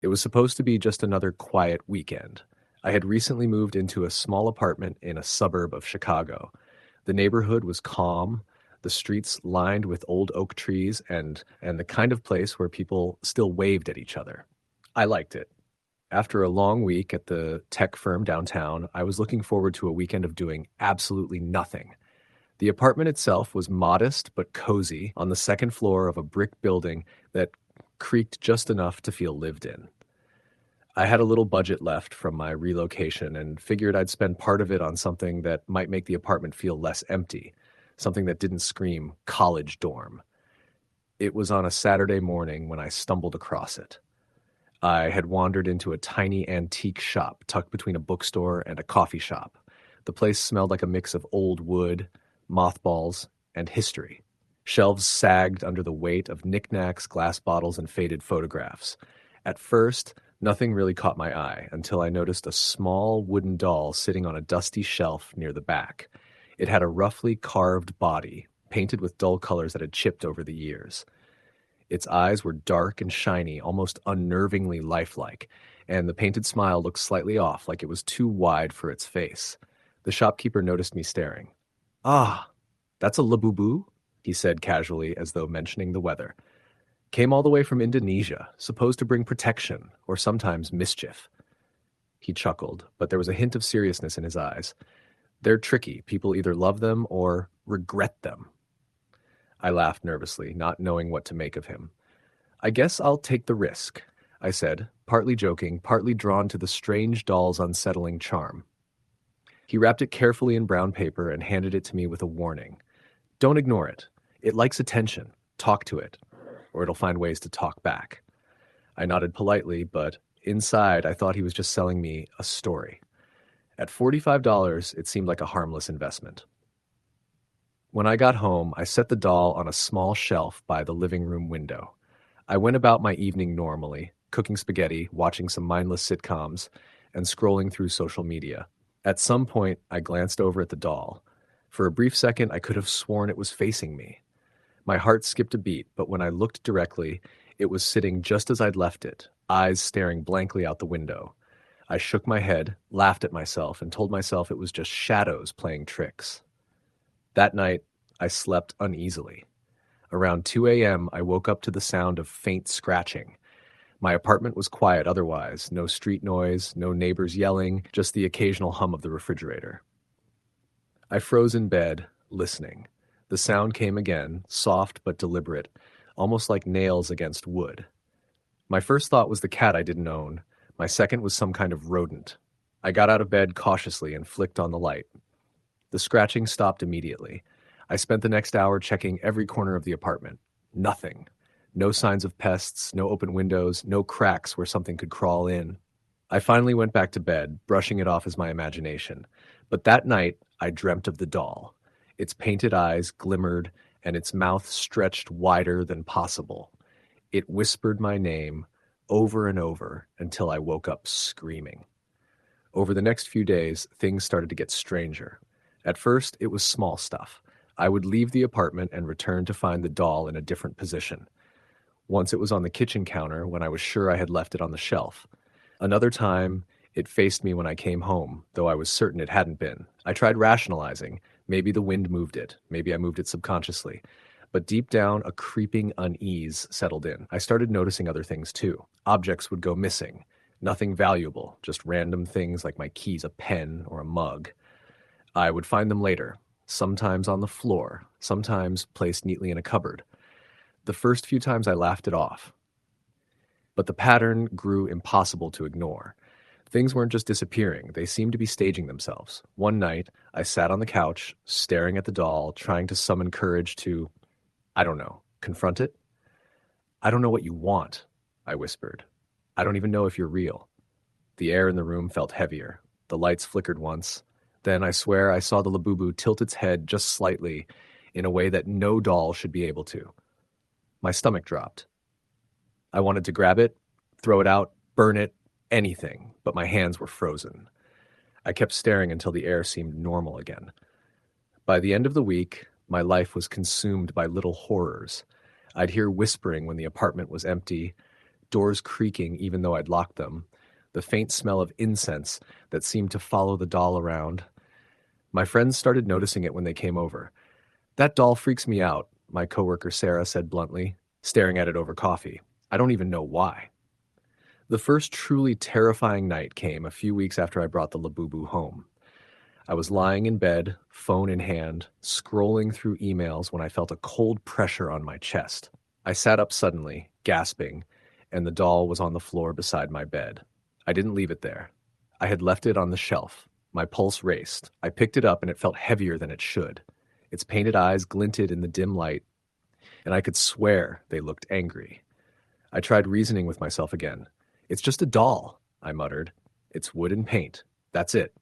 It was supposed to be just another quiet weekend. I had recently moved into a small apartment in a suburb of Chicago. The neighborhood was calm, the streets lined with old oak trees, and the kind of place where people still waved at each other. I liked it. After a long week at the tech firm downtown, I was looking forward to a weekend of doing absolutely nothing. The apartment itself was modest but cozy on the second floor of a brick building that creaked just enough to feel lived in. I had a little budget left from my relocation and figured I'd spend part of it on something that might make the apartment feel less empty, something that didn't scream college dorm. It was on a Saturday morning when I stumbled across it. I had wandered into a tiny antique shop tucked between a bookstore and a coffee shop. The place smelled like a mix of old wood, mothballs, and history. Shelves sagged under the weight of knickknacks, glass bottles, and faded photographs. At first, nothing really caught my eye until I noticed a small wooden doll sitting on a dusty shelf near the back. It had a roughly carved body, painted with dull colors that had chipped over the years. Its eyes were dark and shiny, almost unnervingly lifelike, and the painted smile looked slightly off, like it was too wide for its face. The shopkeeper noticed me staring. "Ah, that's a Labubu?" he said casually, as though mentioning the weather. "Came all the way from Indonesia, supposed to bring protection, or sometimes mischief." He chuckled, but there was a hint of seriousness in his eyes. "They're tricky. People either love them or regret them." I laughed nervously, not knowing what to make of him. "I guess I'll take the risk," I said, partly joking, partly drawn to the strange doll's unsettling charm. He wrapped it carefully in brown paper and handed it to me with a warning. "Don't ignore it. It likes attention. Talk to it, or it'll find ways to talk back." I nodded politely, but inside I thought he was just selling me a story. At $45, it seemed like a harmless investment. When I got home, I set the doll on a small shelf by the living room window. I went about my evening normally, cooking spaghetti, watching some mindless sitcoms, and scrolling through social media. At some point, I glanced over at the doll. For a brief second, I could have sworn it was facing me. My heart skipped a beat, but when I looked directly, it was sitting just as I'd left it, eyes staring blankly out the window. I shook my head, laughed at myself, and told myself it was just shadows playing tricks. That night, I slept uneasily. Around 2 a.m., I woke up to the sound of faint scratching. My apartment was quiet otherwise, no street noise, no neighbors yelling, just the occasional hum of the refrigerator. I froze in bed, listening. The sound came again, soft but deliberate, almost like nails against wood. My first thought was the cat I didn't own. My second was some kind of rodent. I got out of bed cautiously and flicked on the light. The scratching stopped immediately. I spent the next hour checking every corner of the apartment. Nothing. No signs of pests, no open windows, no cracks where something could crawl in. I finally went back to bed, brushing it off as my imagination. But that night, I dreamt of the doll. Its painted eyes glimmered, and its mouth stretched wider than possible. It whispered my name over and over until I woke up screaming. Over the next few days, things started to get stranger. At first, it was small stuff. I would leave the apartment and return to find the doll in a different position. Once it was on the kitchen counter when I was sure I had left it on the shelf. Another time, it faced me when I came home, though I was certain it hadn't been. I tried rationalizing. Maybe the wind moved it. Maybe I moved it subconsciously. But deep down, a creeping unease settled in. I started noticing other things too. Objects would go missing. Nothing valuable, just random things like my keys, a pen, or a mug. I would find them later, sometimes on the floor, sometimes placed neatly in a cupboard. The first few times I laughed it off. But the pattern grew impossible to ignore. Things weren't just disappearing, they seemed to be staging themselves. One night, I sat on the couch, staring at the doll, trying to summon courage to, I don't know, confront it? "I don't know what you want," I whispered. "I don't even know if you're real." The air in the room felt heavier. The lights flickered once. Then I swear I saw the Labubu tilt its head just slightly, in a way that no doll should be able to. My stomach dropped. I wanted to grab it, throw it out, burn it, anything, but my hands were frozen. I kept staring until the air seemed normal again. By the end of the week, my life was consumed by little horrors. I'd hear whispering when the apartment was empty, doors creaking even though I'd locked them, the faint smell of incense that seemed to follow the doll around. My friends started noticing it when they came over. "That doll freaks me out," my coworker Sarah said bluntly, staring at it over coffee. "I don't even know why." The first truly terrifying night came a few weeks after I brought the Labubu home. I was lying in bed, phone in hand, scrolling through emails when I felt a cold pressure on my chest. I sat up suddenly, gasping, and the doll was on the floor beside my bed. I didn't leave it there. I had left it on the shelf. My pulse raced. I picked it up and it felt heavier than it should. Its painted eyes glinted in the dim light, and I could swear they looked angry. I tried reasoning with myself again. "It's just a doll," I muttered. "It's wood and paint. That's it."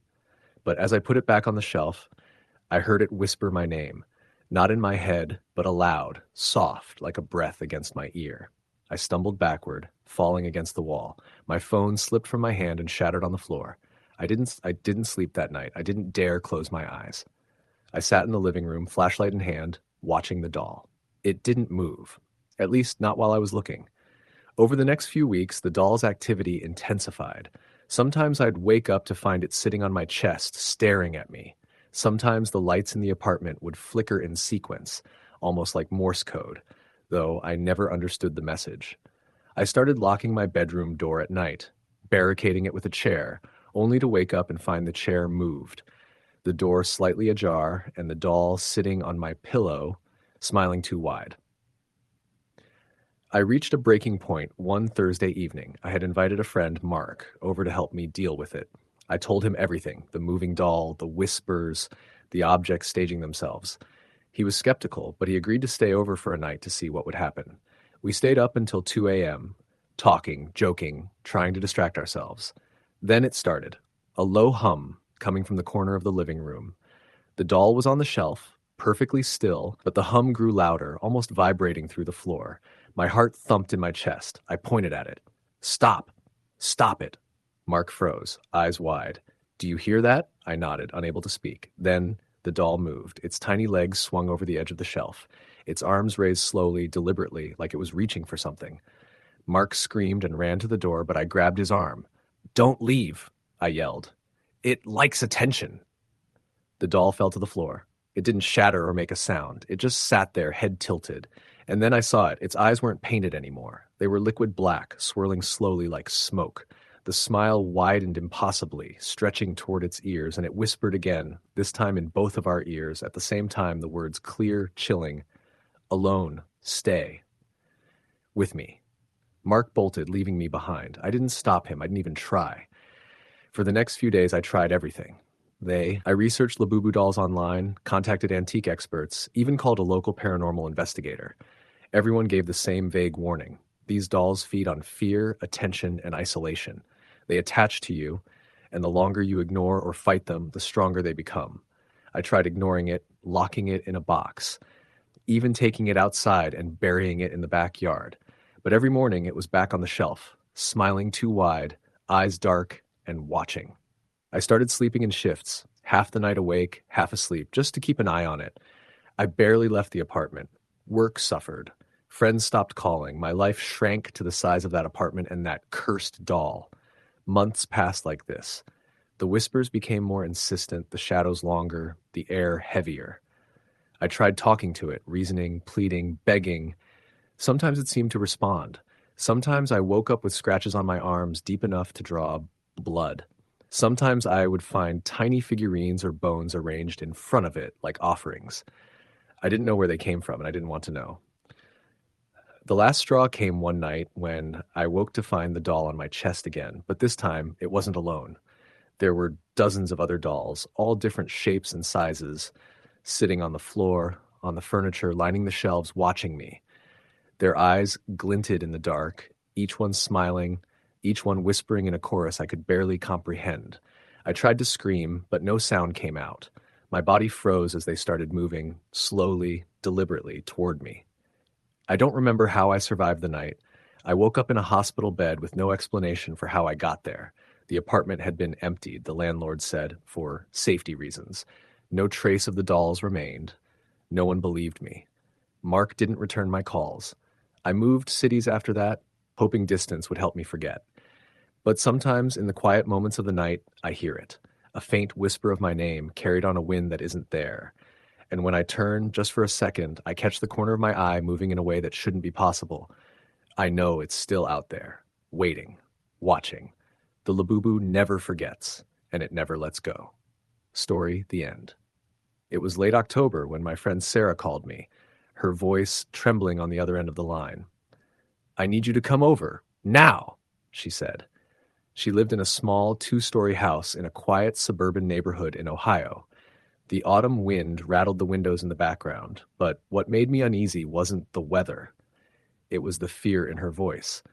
But as I put it back on the shelf, I heard it whisper my name, not in my head, but aloud, soft, like a breath against my ear. I stumbled backward, falling against the wall. My phone slipped from my hand and shattered on the floor. I didn't sleep that night. I didn't dare close my eyes. I sat in the living room, flashlight in hand, watching the doll. It didn't move, at least not while I was looking. Over the next few weeks, the doll's activity intensified. Sometimes I'd wake up to find it sitting on my chest, staring at me. Sometimes the lights in the apartment would flicker in sequence, almost like Morse code, though I never understood the message. I started locking my bedroom door at night, barricading it with a chair, only to wake up and find the chair moved, the door slightly ajar, and the doll sitting on my pillow, smiling too wide. I reached a breaking point one Thursday evening. I had invited a friend, Mark, over to help me deal with it. I told him everything, the moving doll, the whispers, the objects staging themselves. He was skeptical, but he agreed to stay over for a night to see what would happen. We stayed up until 2 a.m., talking, joking, trying to distract ourselves. Then it started, a low hum coming from the corner of the living room. The doll was on the shelf, perfectly still, but the hum grew louder, almost vibrating through the floor. My heart thumped in my chest. I pointed at it. "Stop! Stop it!" Mark froze, eyes wide. "Do you hear that?" I nodded, unable to speak. Then the doll moved. Its tiny legs swung over the edge of the shelf. Its arms raised slowly, deliberately, like it was reaching for something. Mark screamed and ran to the door, but I grabbed his arm. "Don't leave," I yelled. "It likes attention." The doll fell to the floor. It didn't shatter or make a sound. It just sat there, head tilted. And then I saw it. Its eyes weren't painted anymore. They were liquid black, swirling slowly like smoke. The smile widened impossibly, stretching toward its ears, and it whispered again, this time in both of our ears, at the same time the words clear, chilling, "Alone, stay. With me." Mark bolted, leaving me behind. I didn't stop him. I didn't even try. For the next few days, I tried everything. I researched Labubu dolls online, contacted antique experts, even called a local paranormal investigator. Everyone gave the same vague warning. These dolls feed on fear, attention, and isolation. They attach to you, and the longer you ignore or fight them, the stronger they become. I tried ignoring it, locking it in a box, even taking it outside and burying it in the backyard. But every morning it was back on the shelf, smiling too wide, eyes dark, and watching. I started sleeping in shifts, half the night awake, half asleep, just to keep an eye on it. I barely left the apartment. Work suffered. Friends stopped calling. My life shrank to the size of that apartment and that cursed doll. Months passed like this. The whispers became more insistent, the shadows longer, the air heavier. I tried talking to it, reasoning, pleading, begging. Sometimes it seemed to respond. Sometimes I woke up with scratches on my arms deep enough to draw blood. Sometimes I would find tiny figurines or bones arranged in front of it, like offerings. I didn't know where they came from, and I didn't want to know. The last straw came one night when I woke to find the doll on my chest again, but this time it wasn't alone. There were dozens of other dolls, all different shapes and sizes, sitting on the floor, on the furniture, lining the shelves, watching me. Their eyes glinted in the dark, each one smiling, each one whispering in a chorus I could barely comprehend. I tried to scream, but no sound came out. My body froze as they started moving, slowly, deliberately, toward me. I don't remember how I survived the night. I woke up in a hospital bed with no explanation for how I got there. The apartment had been emptied, the landlord said, for safety reasons. No trace of the dolls remained. No one believed me. Mark didn't return my calls. I moved cities after that, hoping distance would help me forget. But sometimes in the quiet moments of the night, I hear it, a faint whisper of my name carried on a wind that isn't there. And when I turn, just for a second, I catch the corner of my eye moving in a way that shouldn't be possible. I know it's still out there, waiting, watching. The Labubu never forgets, and it never lets go. Story, the end. It was late October when my friend Sarah called me, her voice trembling on the other end of the line. "I need you to come over, now," she said. She lived in a small two-story house in a quiet suburban neighborhood in Ohio. The autumn wind rattled the windows in the background, but what made me uneasy wasn't the weather. It was the fear in her voice.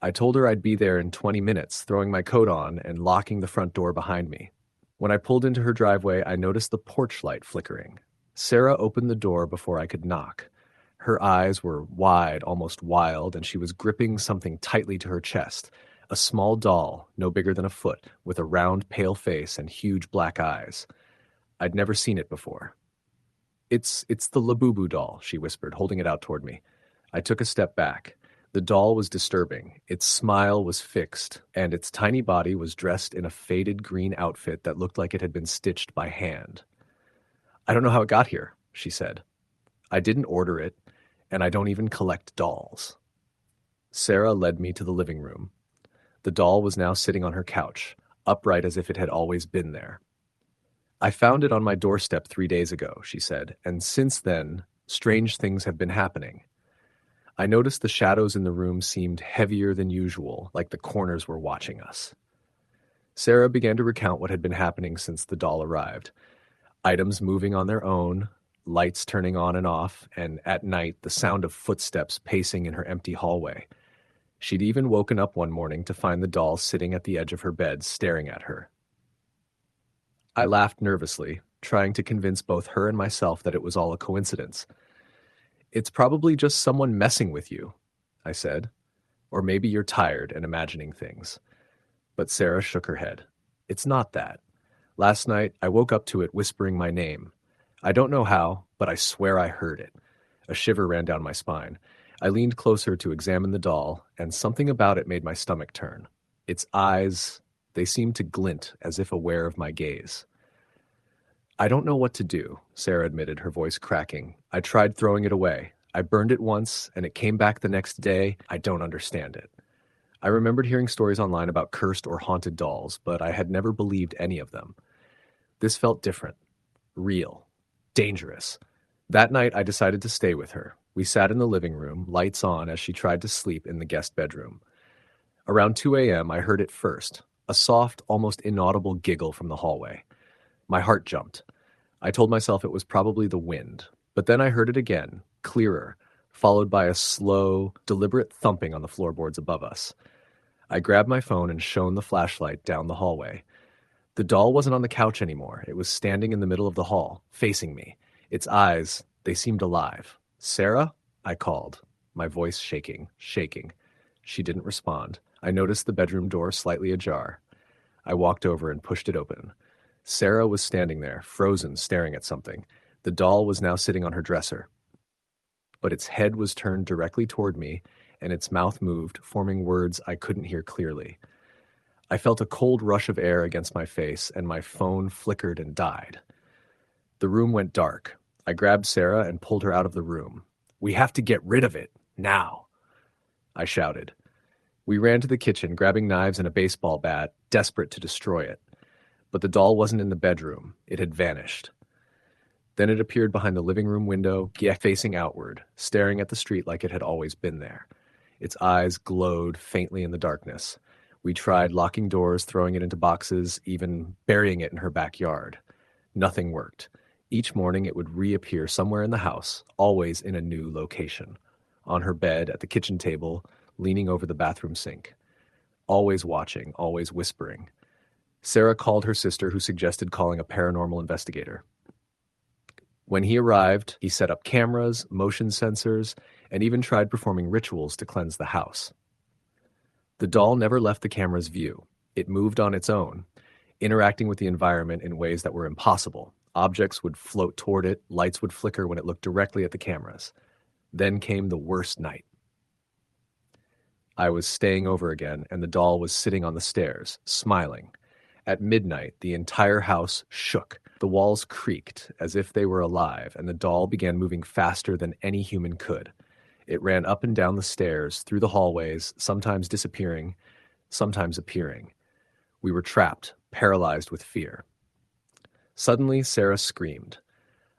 I told her I'd be there in 20 minutes, throwing my coat on and locking the front door behind me. When I pulled into her driveway, I noticed the porch light flickering. Sarah opened the door before I could knock. Her eyes were wide, almost wild, and she was gripping something tightly to her chest. A small doll, no bigger than a foot, with a round, pale face and huge black eyes. I'd never seen it before. It's the Labubu doll," she whispered, holding it out toward me. I took a step back. The doll was disturbing. Its smile was fixed, and its tiny body was dressed in a faded green outfit that looked like it had been stitched by hand. "I don't know how it got here," she said. "I didn't order it, and I don't even collect dolls." Sarah led me to the living room. The doll was now sitting on her couch, upright as if it had always been there. "I found it on my doorstep 3 days ago," she said, "and since then, strange things have been happening." I noticed the shadows in the room seemed heavier than usual, like the corners were watching us. Sarah began to recount what had been happening since the doll arrived. Items moving on their own, lights turning on and off, and at night the sound of footsteps pacing in her empty hallway. She'd even woken up one morning to find the doll sitting at the edge of her bed, staring at her. I laughed nervously, trying to convince both her and myself that it was all a coincidence. "It's probably just someone messing with you," I said. "Or maybe you're tired and imagining things." But Sarah shook her head. "It's not that. Last night, I woke up to it whispering my name. I don't know how, but I swear I heard it." A shiver ran down my spine. I leaned closer to examine the doll, and something about it made my stomach turn. Its eyes, they seemed to glint as if aware of my gaze. "I don't know what to do," Sarah admitted, her voice cracking. "I tried throwing it away. I burned it once, and it came back the next day. I don't understand it." I remembered hearing stories online about cursed or haunted dolls, but I had never believed any of them. This felt different, real, dangerous. That night, I decided to stay with her. We sat in the living room, lights on, as she tried to sleep in the guest bedroom. Around 2 a.m., I heard it first, a soft, almost inaudible giggle from the hallway. My heart jumped. I told myself it was probably the wind, but then I heard it again, clearer, followed by a slow, deliberate thumping on the floorboards above us. I grabbed my phone and shone the flashlight down the hallway. The doll wasn't on the couch anymore. It was standing in the middle of the hall, facing me. Its eyes, they seemed alive. "Sarah?" I called, my voice shaking. She didn't respond. I noticed the bedroom door slightly ajar. I walked over and pushed it open. Sarah was standing there, frozen, staring at something. The doll was now sitting on her dresser. But its head was turned directly toward me, and its mouth moved, forming words I couldn't hear clearly. I felt a cold rush of air against my face, and my phone flickered and died. The room went dark. I grabbed Sarah and pulled her out of the room. "We have to get rid of it, now," I shouted. We ran to the kitchen, grabbing knives and a baseball bat, desperate to destroy it. But the doll wasn't in the bedroom. It had vanished. Then it appeared behind the living room window, facing outward, staring at the street like it had always been there. Its eyes glowed faintly in the darkness. We tried locking doors, throwing it into boxes, even burying it in her backyard. Nothing worked. Each morning it would reappear somewhere in the house, always in a new location. On her bed, at the kitchen table, leaning over the bathroom sink. Always watching, always whispering. Sarah called her sister, who suggested calling a paranormal investigator. When he arrived, he set up cameras, motion sensors, and even tried performing rituals to cleanse the house. The doll never left the camera's view. It moved on its own, interacting with the environment in ways that were impossible. Objects would float toward it, lights would flicker when it looked directly at the cameras. Then came the worst night. I was staying over again, and the doll was sitting on the stairs, smiling. At midnight, the entire house shook. The walls creaked as if they were alive, and the doll began moving faster than any human could. It ran up and down the stairs, through the hallways, sometimes disappearing, sometimes appearing. We were trapped, paralyzed with fear. Suddenly, Sarah screamed.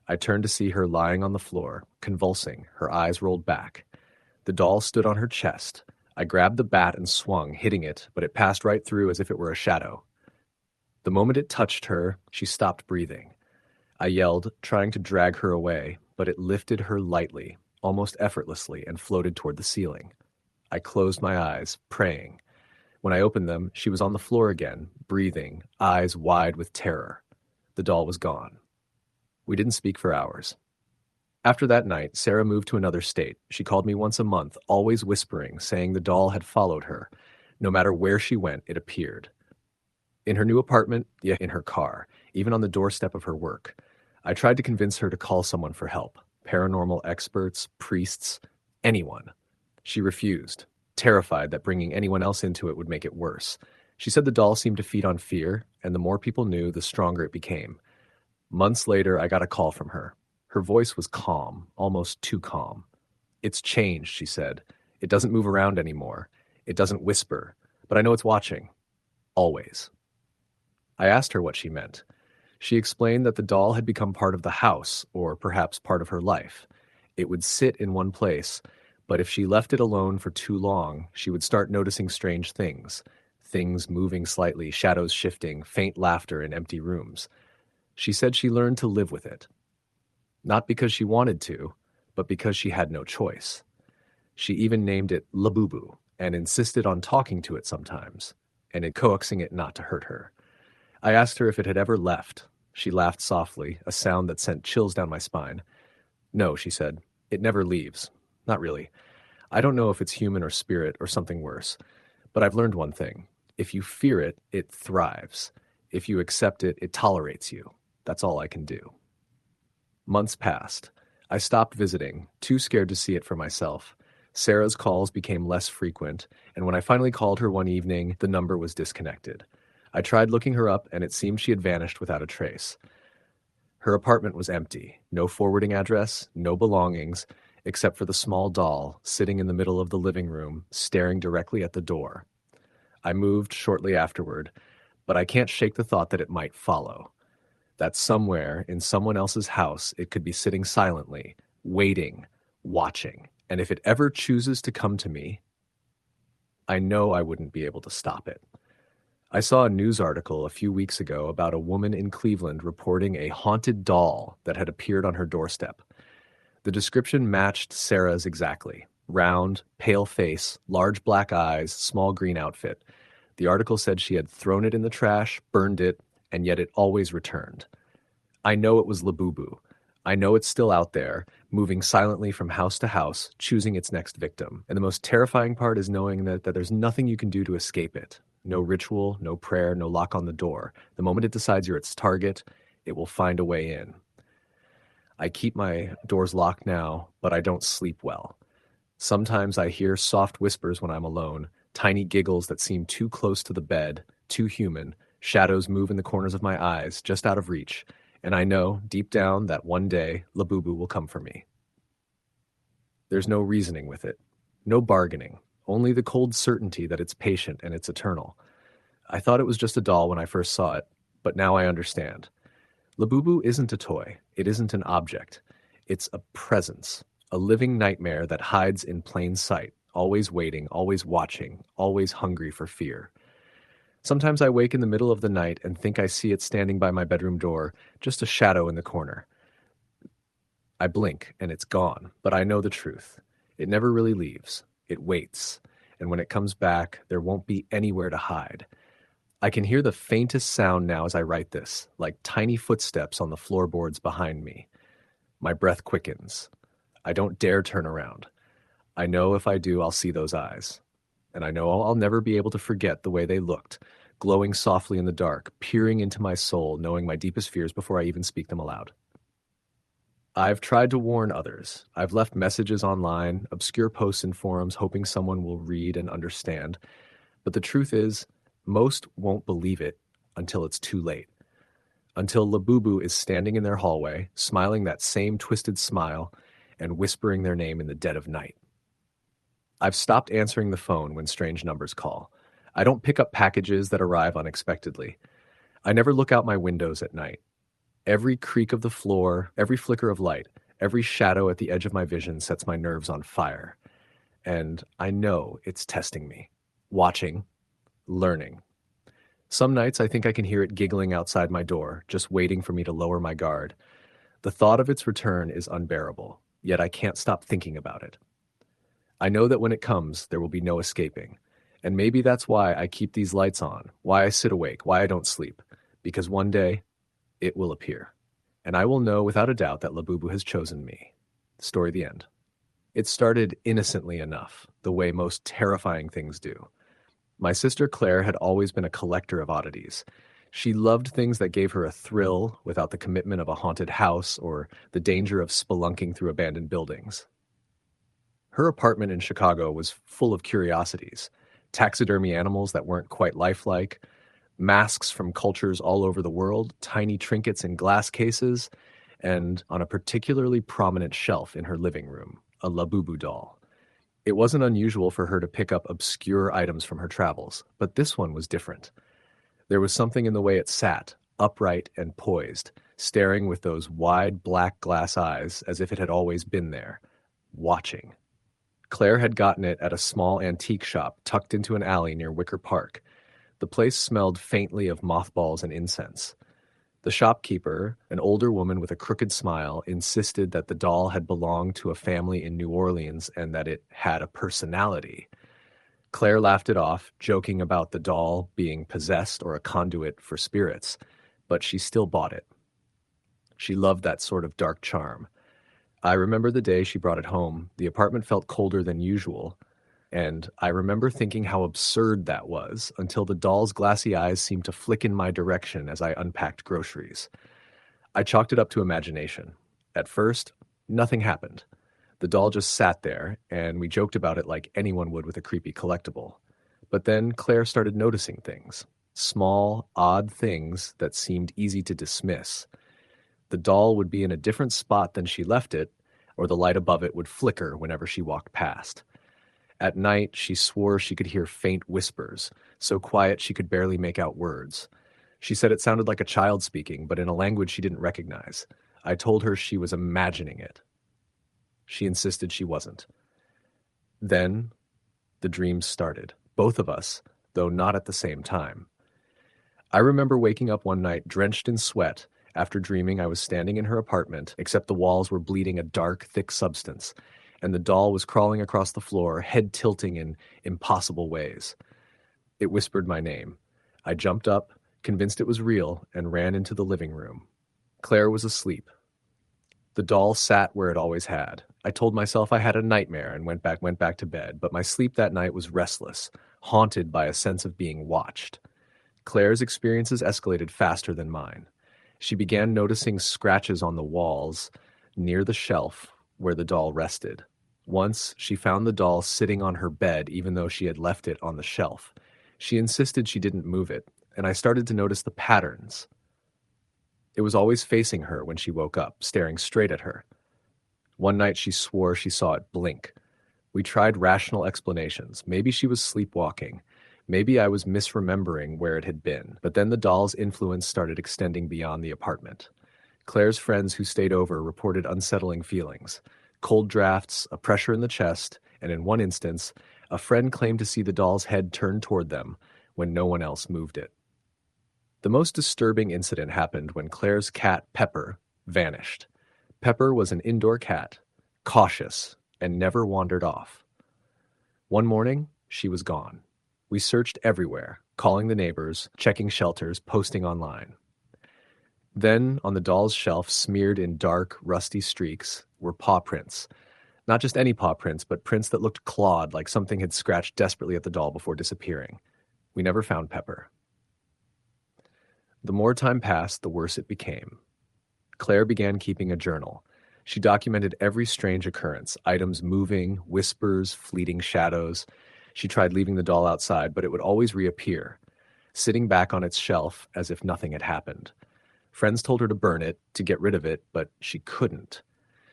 I turned to see her lying on the floor, convulsing, her eyes rolled back. The doll stood on her chest. I grabbed the bat and swung, hitting it, but it passed right through as if it were a shadow. The moment it touched her, she stopped breathing. I yelled, trying to drag her away, but it lifted her lightly, almost effortlessly, and floated toward the ceiling. I closed my eyes, praying. When I opened them, she was on the floor again, breathing, eyes wide with terror. The doll was gone. We didn't speak for hours. After that night, Sarah moved to another state. She called me once a month, always whispering, saying the doll had followed her. No matter where she went, it appeared. In her new apartment, yeah, in her car, even on the doorstep of her work. I tried to convince her to call someone for help. Paranormal experts, priests, anyone. She refused, terrified that bringing anyone else into it would make it worse. She said the doll seemed to feed on fear, and the more people knew, the stronger it became. Months later, I got a call from her. Her voice was calm, almost too calm. It's changed, she said. It doesn't move around anymore. It doesn't whisper, but I know it's watching. Always. I asked her what she meant. She explained that the doll had become part of the house, or perhaps part of her life. It would sit in one place, but if she left it alone for too long, she would start noticing strange things. Things moving slightly, shadows shifting, faint laughter in empty rooms. She said she learned to live with it. Not because she wanted to, but because she had no choice. She even named it Labubu and insisted on talking to it sometimes, and in coaxing it not to hurt her. I asked her if it had ever left. She laughed softly, a sound that sent chills down my spine. No, she said, it never leaves. Not really. I don't know if it's human or spirit or something worse, but I've learned one thing. If you fear it, it thrives. If you accept it, it tolerates you. That's all I can do. Months passed. I stopped visiting, too scared to see it for myself. Sarah's calls became less frequent, and when I finally called her one evening, the number was disconnected. I tried looking her up, and it seemed she had vanished without a trace. Her apartment was empty, no forwarding address, no belongings, except for the small doll sitting in the middle of the living room, staring directly at the door. I moved shortly afterward, but I can't shake the thought that it might follow. That somewhere in someone else's house it could be sitting silently, waiting, watching, and if it ever chooses to come to me, I know I wouldn't be able to stop it. I saw a news article a few weeks ago about a woman in Cleveland reporting a haunted doll that had appeared on her doorstep. The description matched Sarah's exactly. Round, pale face, large black eyes, small green outfit. The article said she had thrown it in the trash, burned it, and yet it always returned. I know it was Labubu. I know it's still out there, moving silently from house to house, choosing its next victim. And the most terrifying part is knowing that there's nothing you can do to escape it. No ritual, no prayer, no lock on the door. The moment it decides you're its target, it will find a way in. I keep my doors locked now, but I don't sleep well. Sometimes I hear soft whispers when I'm alone, tiny giggles that seem too close to the bed, too human, shadows move in the corners of my eyes, just out of reach, and I know, deep down, that one day, Labubu will come for me. There's no reasoning with it, no bargaining, only the cold certainty that it's patient and it's eternal. I thought it was just a doll when I first saw it, but now I understand. Labubu isn't a toy, it isn't an object. It's a presence, a living nightmare that hides in plain sight, always waiting, always watching, always hungry for fear. Sometimes I wake in the middle of the night and think I see it standing by my bedroom door, just a shadow in the corner. I blink and it's gone, but I know the truth. It never really leaves. It waits, and when it comes back, there won't be anywhere to hide. I can hear the faintest sound now as I write this, like tiny footsteps on the floorboards behind me. My breath quickens. I don't dare turn around. I know if I do, I'll see those eyes. And I know I'll never be able to forget the way they looked, glowing softly in the dark, peering into my soul, knowing my deepest fears before I even speak them aloud. I've tried to warn others. I've left messages online, obscure posts in forums, hoping someone will read and understand. But the truth is, most won't believe it until it's too late. Until Labubu is standing in their hallway, smiling that same twisted smile and whispering their name in the dead of night. I've stopped answering the phone when strange numbers call. I don't pick up packages that arrive unexpectedly. I never look out my windows at night. Every creak of the floor, every flicker of light, every shadow at the edge of my vision sets my nerves on fire. And I know it's testing me, watching, learning. Some nights I think I can hear it giggling outside my door, just waiting for me to lower my guard. The thought of its return is unbearable, yet I can't stop thinking about it. I know that when it comes, there will be no escaping. And maybe that's why I keep these lights on, why I sit awake, why I don't sleep. Because one day, it will appear. And I will know without a doubt that Labubu has chosen me. Story the end. It started innocently enough, the way most terrifying things do. My sister Claire had always been a collector of oddities. She loved things that gave her a thrill without the commitment of a haunted house or the danger of spelunking through abandoned buildings. Her apartment in Chicago was full of curiosities, taxidermy animals that weren't quite lifelike, masks from cultures all over the world, tiny trinkets in glass cases, and on a particularly prominent shelf in her living room, a Labubu doll. It wasn't unusual for her to pick up obscure items from her travels, but this one was different. There was something in the way it sat, upright and poised, staring with those wide black glass eyes as if it had always been there, watching. Claire had gotten it at a small antique shop tucked into an alley near Wicker Park. The place smelled faintly of mothballs and incense. The shopkeeper, an older woman with a crooked smile, insisted that the doll had belonged to a family in New Orleans and that it had a personality. Claire laughed it off, joking about the doll being possessed or a conduit for spirits, but she still bought it. She loved that sort of dark charm. I remember the day she brought it home. The apartment felt colder than usual, and I remember thinking how absurd that was until the doll's glassy eyes seemed to flick in my direction as I unpacked groceries. I chalked it up to imagination. At first, nothing happened. The doll just sat there, and we joked about it like anyone would with a creepy collectible. But then Claire started noticing things. Small, odd things that seemed easy to dismiss. The doll would be in a different spot than she left it, or the light above it would flicker whenever she walked past. At night, she swore she could hear faint whispers, so quiet she could barely make out words. She said it sounded like a child speaking, but in a language she didn't recognize. I told her she was imagining it. She insisted she wasn't. Then, the dreams started, both of us, though not at the same time. I remember waking up one night drenched in sweat after dreaming I was standing in her apartment, except the walls were bleeding a dark, thick substance, and the doll was crawling across the floor, head tilting in impossible ways. It whispered my name. I jumped up, convinced it was real, and ran into the living room. Claire was asleep. The doll sat where it always had. I told myself I had a nightmare and went back to bed, but my sleep that night was restless, haunted by a sense of being watched. Claire's experiences escalated faster than mine. She began noticing scratches on the walls near the shelf where the doll rested. Once, she found the doll sitting on her bed even though she had left it on the shelf. She insisted she didn't move it, and I started to notice the patterns. It was always facing her when she woke up, staring straight at her. One night she swore she saw it blink. We tried rational explanations. Maybe she was sleepwalking. Maybe I was misremembering where it had been. But then the doll's influence started extending beyond the apartment. Claire's friends who stayed over reported unsettling feelings. Cold drafts, a pressure in the chest, and in one instance, a friend claimed to see the doll's head turned toward them when no one else moved it. The most disturbing incident happened when Claire's cat, Pepper, vanished. Pepper was an indoor cat, cautious, and never wandered off. One morning, she was gone. We searched everywhere, calling the neighbors, checking shelters, posting online. Then, on the doll's shelf, smeared in dark, rusty streaks, were paw prints. Not just any paw prints, but prints that looked clawed, like something had scratched desperately at the doll before disappearing. We never found Pepper. The more time passed, the worse it became. Claire began keeping a journal. She documented every strange occurrence, items moving, whispers, fleeting shadows. She tried leaving the doll outside, but it would always reappear, sitting back on its shelf as if nothing had happened. Friends told her to burn it, to get rid of it, but she couldn't.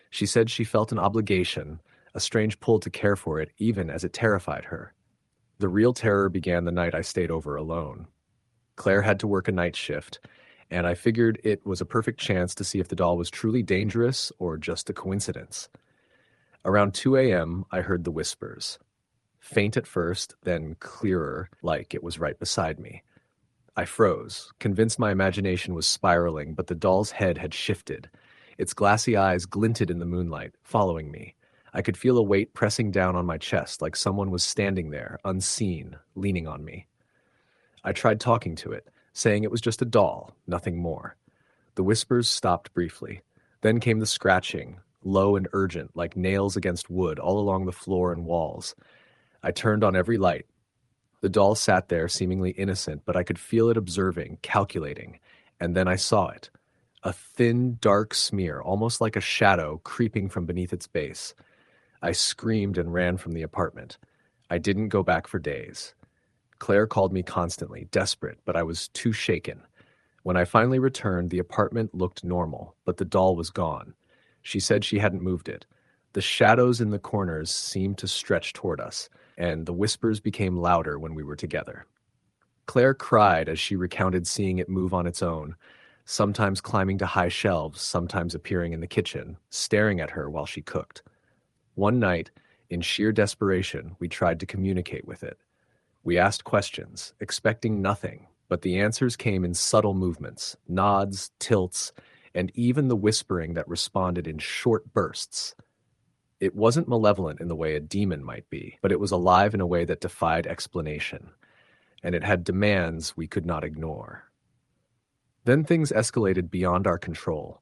She said she felt an obligation, a strange pull to care for it, even as it terrified her. The real terror began the night I stayed over alone. Claire had to work a night shift, and I figured it was a perfect chance to see if the doll was truly dangerous or just a coincidence. Around 2 a.m., I heard the whispers. Faint at first, then clearer, like it was right beside me. I froze, convinced my imagination was spiraling, but the doll's head had shifted. Its glassy eyes glinted in the moonlight, following me. I could feel a weight pressing down on my chest, like someone was standing there, unseen, leaning on me. I tried talking to it, saying it was just a doll, nothing more. The whispers stopped briefly. Then came the scratching, low and urgent, like nails against wood all along the floor and walls. I turned on every light. The doll sat there, seemingly innocent, but I could feel it observing, calculating, and then I saw it. A thin, dark smear, almost like a shadow, creeping from beneath its base. I screamed and ran from the apartment. I didn't go back for days. Claire called me constantly, desperate, but I was too shaken. When I finally returned, the apartment looked normal, but the doll was gone. She said she hadn't moved it. The shadows in the corners seemed to stretch toward us, and the whispers became louder when we were together. Claire cried as she recounted seeing it move on its own, sometimes climbing to high shelves, sometimes appearing in the kitchen, staring at her while she cooked. One night, in sheer desperation, we tried to communicate with it. We asked questions, expecting nothing, but the answers came in subtle movements, nods, tilts, and even the whispering that responded in short bursts. It wasn't malevolent in the way a demon might be, but it was alive in a way that defied explanation, and it had demands we could not ignore. Then things escalated beyond our control.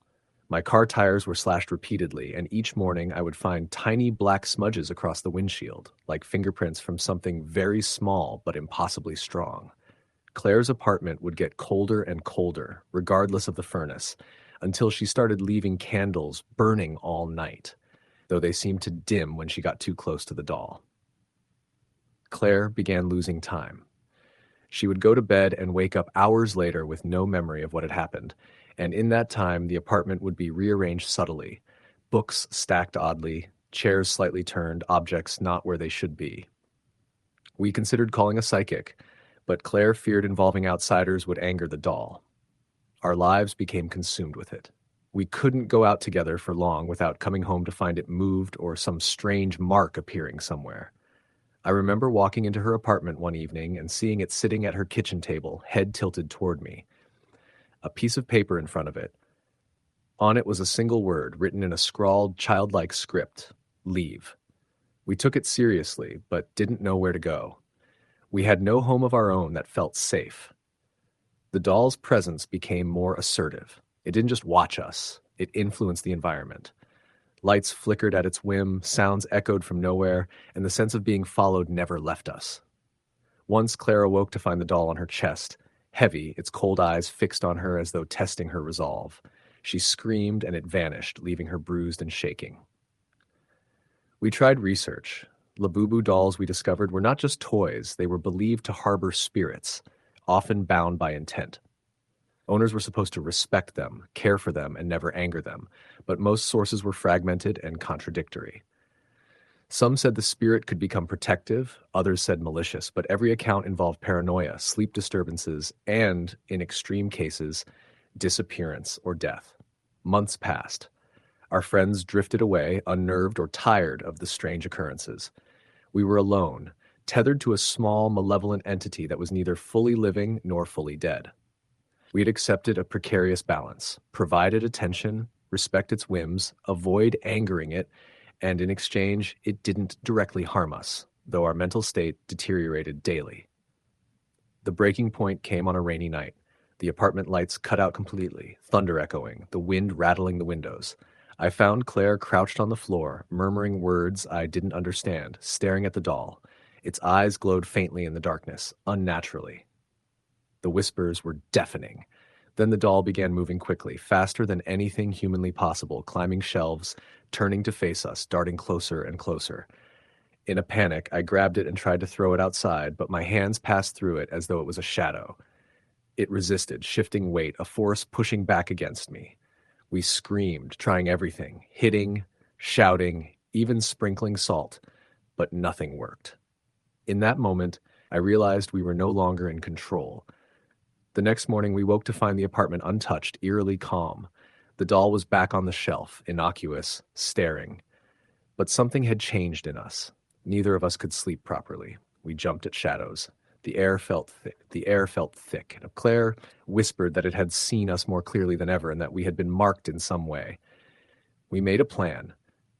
My car tires were slashed repeatedly, and each morning I would find tiny black smudges across the windshield, like fingerprints from something very small but impossibly strong. Claire's apartment would get colder and colder, regardless of the furnace, until she started leaving candles burning all night, though they seemed to dim when she got too close to the doll. Claire began losing time. She would go to bed and wake up hours later with no memory of what had happened, and in that time the apartment would be rearranged subtly, books stacked oddly, chairs slightly turned, objects not where they should be. We considered calling a psychic, but Claire feared involving outsiders would anger the doll. Our lives became consumed with it. We couldn't go out together for long without coming home to find it moved or some strange mark appearing somewhere. I remember walking into her apartment one evening and seeing it sitting at her kitchen table, head tilted toward me. A piece of paper in front of it. On it was a single word written in a scrawled, childlike script: leave. We took it seriously, but didn't know where to go. We had no home of our own that felt safe. The doll's presence became more assertive. It didn't just watch us, it influenced the environment. Lights flickered at its whim, sounds echoed from nowhere, and the sense of being followed never left us. Once Claire awoke to find the doll on her chest, heavy, its cold eyes fixed on her as though testing her resolve. She screamed and it vanished, leaving her bruised and shaking. We tried research. Labubu dolls, we discovered, were not just toys, they were believed to harbor spirits, often bound by intent. Owners were supposed to respect them, care for them, and never anger them, but most sources were fragmented and contradictory. Some said the spirit could become protective, others said malicious, but every account involved paranoia, sleep disturbances, and, in extreme cases, disappearance or death. Months passed. Our friends drifted away, unnerved or tired of the strange occurrences. We were alone, tethered to a small, malevolent entity that was neither fully living nor fully dead. We had accepted a precarious balance, provided attention, respect its whims, avoid angering it, and in exchange, it didn't directly harm us, though our mental state deteriorated daily. The breaking point came on a rainy night. The apartment lights cut out completely, thunder echoing, the wind rattling the windows. I found Claire crouched on the floor, murmuring words I didn't understand, staring at the doll. Its eyes glowed faintly in the darkness, unnaturally. The whispers were deafening. Then the doll began moving quickly, faster than anything humanly possible, climbing shelves, turning to face us, darting closer and closer. In a panic, I grabbed it and tried to throw it outside, but my hands passed through it as though it was a shadow. It resisted, shifting weight, a force pushing back against me. We screamed, trying everything, hitting, shouting, even sprinkling salt, but nothing worked. In that moment, I realized we were no longer in control. The next morning, we woke to find the apartment untouched, eerily calm. The doll was back on the shelf, innocuous, staring. But something had changed in us. Neither of us could sleep properly. We jumped at shadows. The air felt thick, and Claire whispered that it had seen us more clearly than ever and that we had been marked in some way. We made a plan,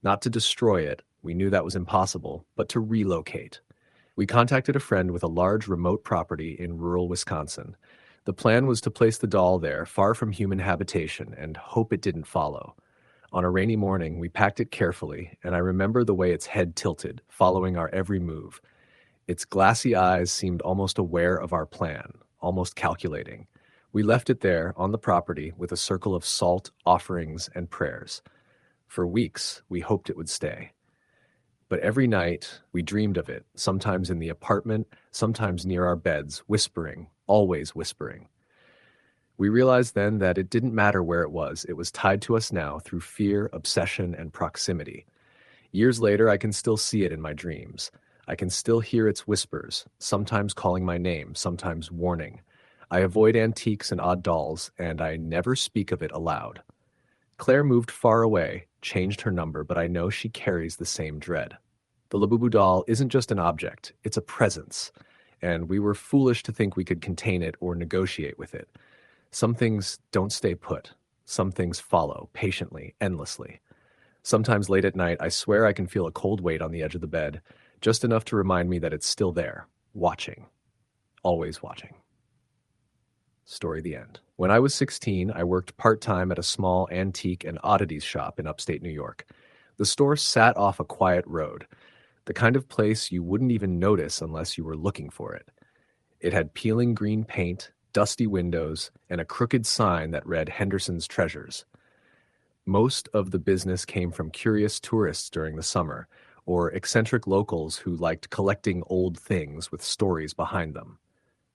not to destroy it, we knew that was impossible, but to relocate. We contacted a friend with a large remote property in rural Wisconsin. The plan was to place the doll there, far from human habitation, and hope it didn't follow. On a rainy morning, we packed it carefully, and I remember the way its head tilted, following our every move. Its glassy eyes seemed almost aware of our plan, almost calculating. We left it there, on the property, with a circle of salt, offerings, and prayers. For weeks, we hoped it would stay. But every night, we dreamed of it, sometimes in the apartment, sometimes near our beds, whispering, always whispering. We realized then that it didn't matter where it was tied to us now through fear, obsession, and proximity. Years later, I can still see it in my dreams. I can still hear its whispers, sometimes calling my name, sometimes warning. I avoid antiques and odd dolls, and I never speak of it aloud. Claire moved far away, changed her number, but I know she carries the same dread. The Labubu doll isn't just an object, it's a presence, and we were foolish to think we could contain it or negotiate with it. Some things don't stay put. Some things follow, patiently, endlessly. Sometimes late at night, I swear I can feel a cold weight on the edge of the bed, just enough to remind me that it's still there, watching, always watching. Story the end. When I was 16, I worked part-time at a small antique and oddities shop in upstate New York. The store sat off a quiet road, the kind of place you wouldn't even notice unless you were looking for it. It had peeling green paint, dusty windows, and a crooked sign that read Henderson's Treasures. Most of the business came from curious tourists during the summer, or eccentric locals who liked collecting old things with stories behind them.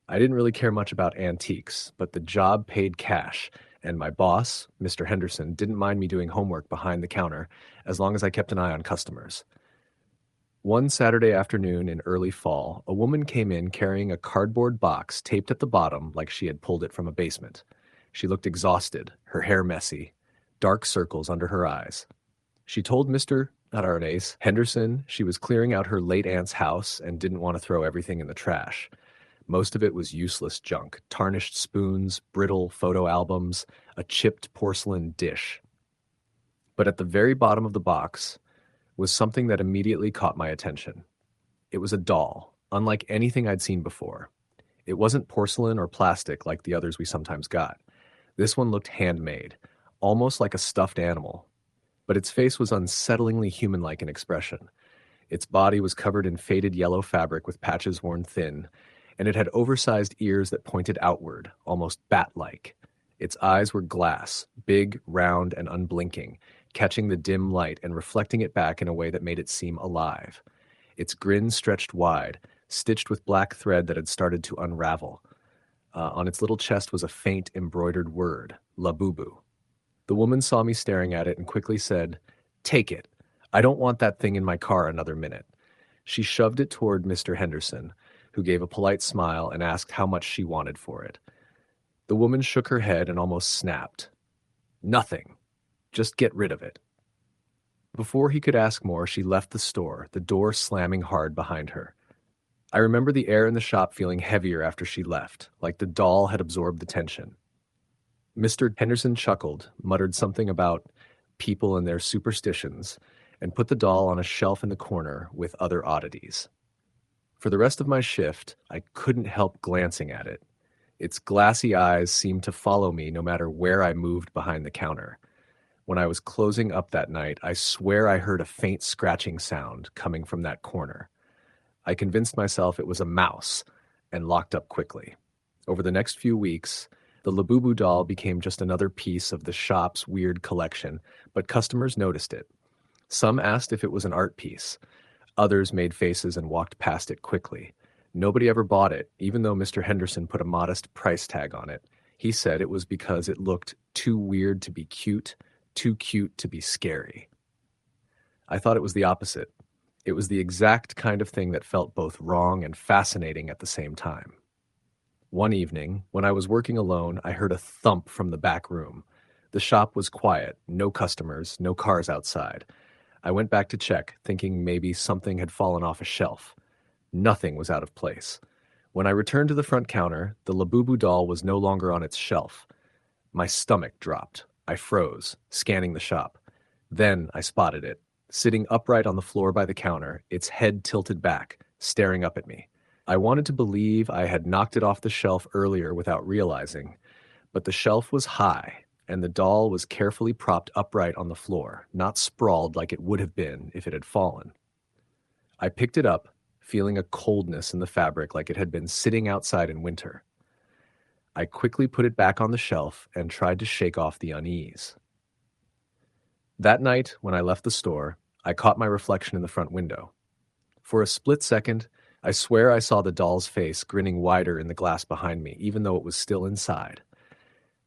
I didn't really care much about antiques, but the job paid cash, and my boss, Mr. Henderson, didn't mind me doing homework behind the counter as long as I kept an eye on customers. One Saturday afternoon in early fall, a woman came in carrying a cardboard box taped at the bottom like she had pulled it from a basement. She looked exhausted, her hair messy, dark circles under her eyes. She told Mr. Henderson she was clearing out her late aunt's house and didn't want to throw everything in the trash. Most of it was useless junk, tarnished spoons, brittle photo albums, a chipped porcelain dish. But at the very bottom of the box was something that immediately caught my attention. It was a doll, unlike anything I'd seen before. It wasn't porcelain or plastic like the others we sometimes got. This one looked handmade, almost like a stuffed animal. But its face was unsettlingly human-like in expression. Its body was covered in faded yellow fabric with patches worn thin, and it had oversized ears that pointed outward, almost bat-like. Its eyes were glass, big, round, and unblinking, catching the dim light and reflecting it back in a way that made it seem alive. Its grin stretched wide, stitched with black thread that had started to unravel. On its little chest was a faint embroidered word, Labubu. The woman saw me staring at it and quickly said, "Take it. I don't want that thing in my car another minute." She shoved it toward Mr. Henderson, who gave a polite smile and asked how much she wanted for it. The woman shook her head and almost snapped. "Nothing. Just get rid of it." Before he could ask more, she left the store, the door slamming hard behind her. I remember the air in the shop feeling heavier after she left, like the doll had absorbed the tension. Mr. Henderson chuckled, muttered something about people and their superstitions, and put the doll on a shelf in the corner with other oddities. For the rest of my shift, I couldn't help glancing at it. Its glassy eyes seemed to follow me no matter where I moved behind the counter. When I was closing up that night, I swear I heard a faint scratching sound coming from that corner. I convinced myself it was a mouse and locked up quickly. Over the next few weeks, The Labubu doll became just another piece of the shop's weird collection, but customers noticed it. Some asked if it was an art piece. Others made faces and walked past it quickly. Nobody ever bought it, even though Mr. Henderson put a modest price tag on it. He said it was because it looked too weird to be cute, too cute to be scary. I thought it was the opposite. It was the exact kind of thing that felt both wrong and fascinating at the same time. One evening, when I was working alone, I heard a thump from the back room. The shop was quiet, no customers, no cars outside. I went back to check, thinking maybe something had fallen off a shelf. Nothing was out of place. When I returned to the front counter, the Labubu doll was no longer on its shelf. My stomach dropped. I froze, scanning the shop. Then I spotted it, sitting upright on the floor by the counter, its head tilted back, staring up at me. I wanted to believe I had knocked it off the shelf earlier without realizing, but the shelf was high, and the doll was carefully propped upright on the floor, not sprawled like it would have been if it had fallen. I picked it up, feeling a coldness in the fabric like it had been sitting outside in winter. I quickly put it back on the shelf and tried to shake off the unease. That night, when I left the store, I caught my reflection in the front window. For a split second, I swear I saw the doll's face grinning wider in the glass behind me, even though it was still inside.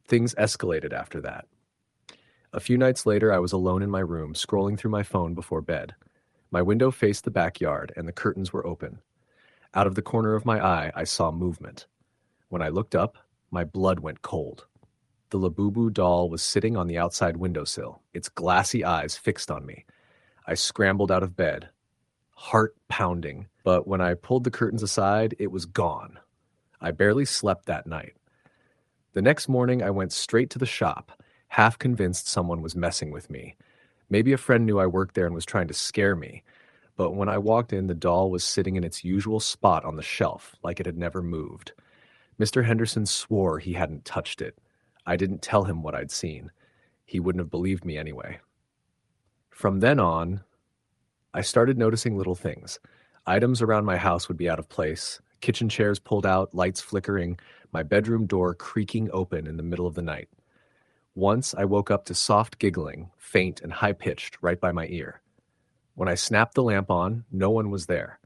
Things escalated after that. A few nights later, I was alone in my room, scrolling through my phone before bed. My window faced the backyard, and the curtains were open. Out of the corner of my eye, I saw movement. When I looked up, my blood went cold. The Labubu doll was sitting on the outside windowsill, its glassy eyes fixed on me. I scrambled out of bed, heart pounding, but when I pulled the curtains aside, it was gone. I barely slept that night. The next morning, I went straight to the shop, half convinced someone was messing with me. Maybe a friend knew I worked there and was trying to scare me, but when I walked in, the doll was sitting in its usual spot on the shelf, like it had never moved. Mr. Henderson swore he hadn't touched it. I didn't tell him what I'd seen. He wouldn't have believed me anyway. From then on, I started noticing little things. Items around my house would be out of place, kitchen chairs pulled out, lights flickering, my bedroom door creaking open in the middle of the night. Once I woke up to soft giggling, faint and high-pitched, right by my ear. When I snapped the lamp on, no one was there.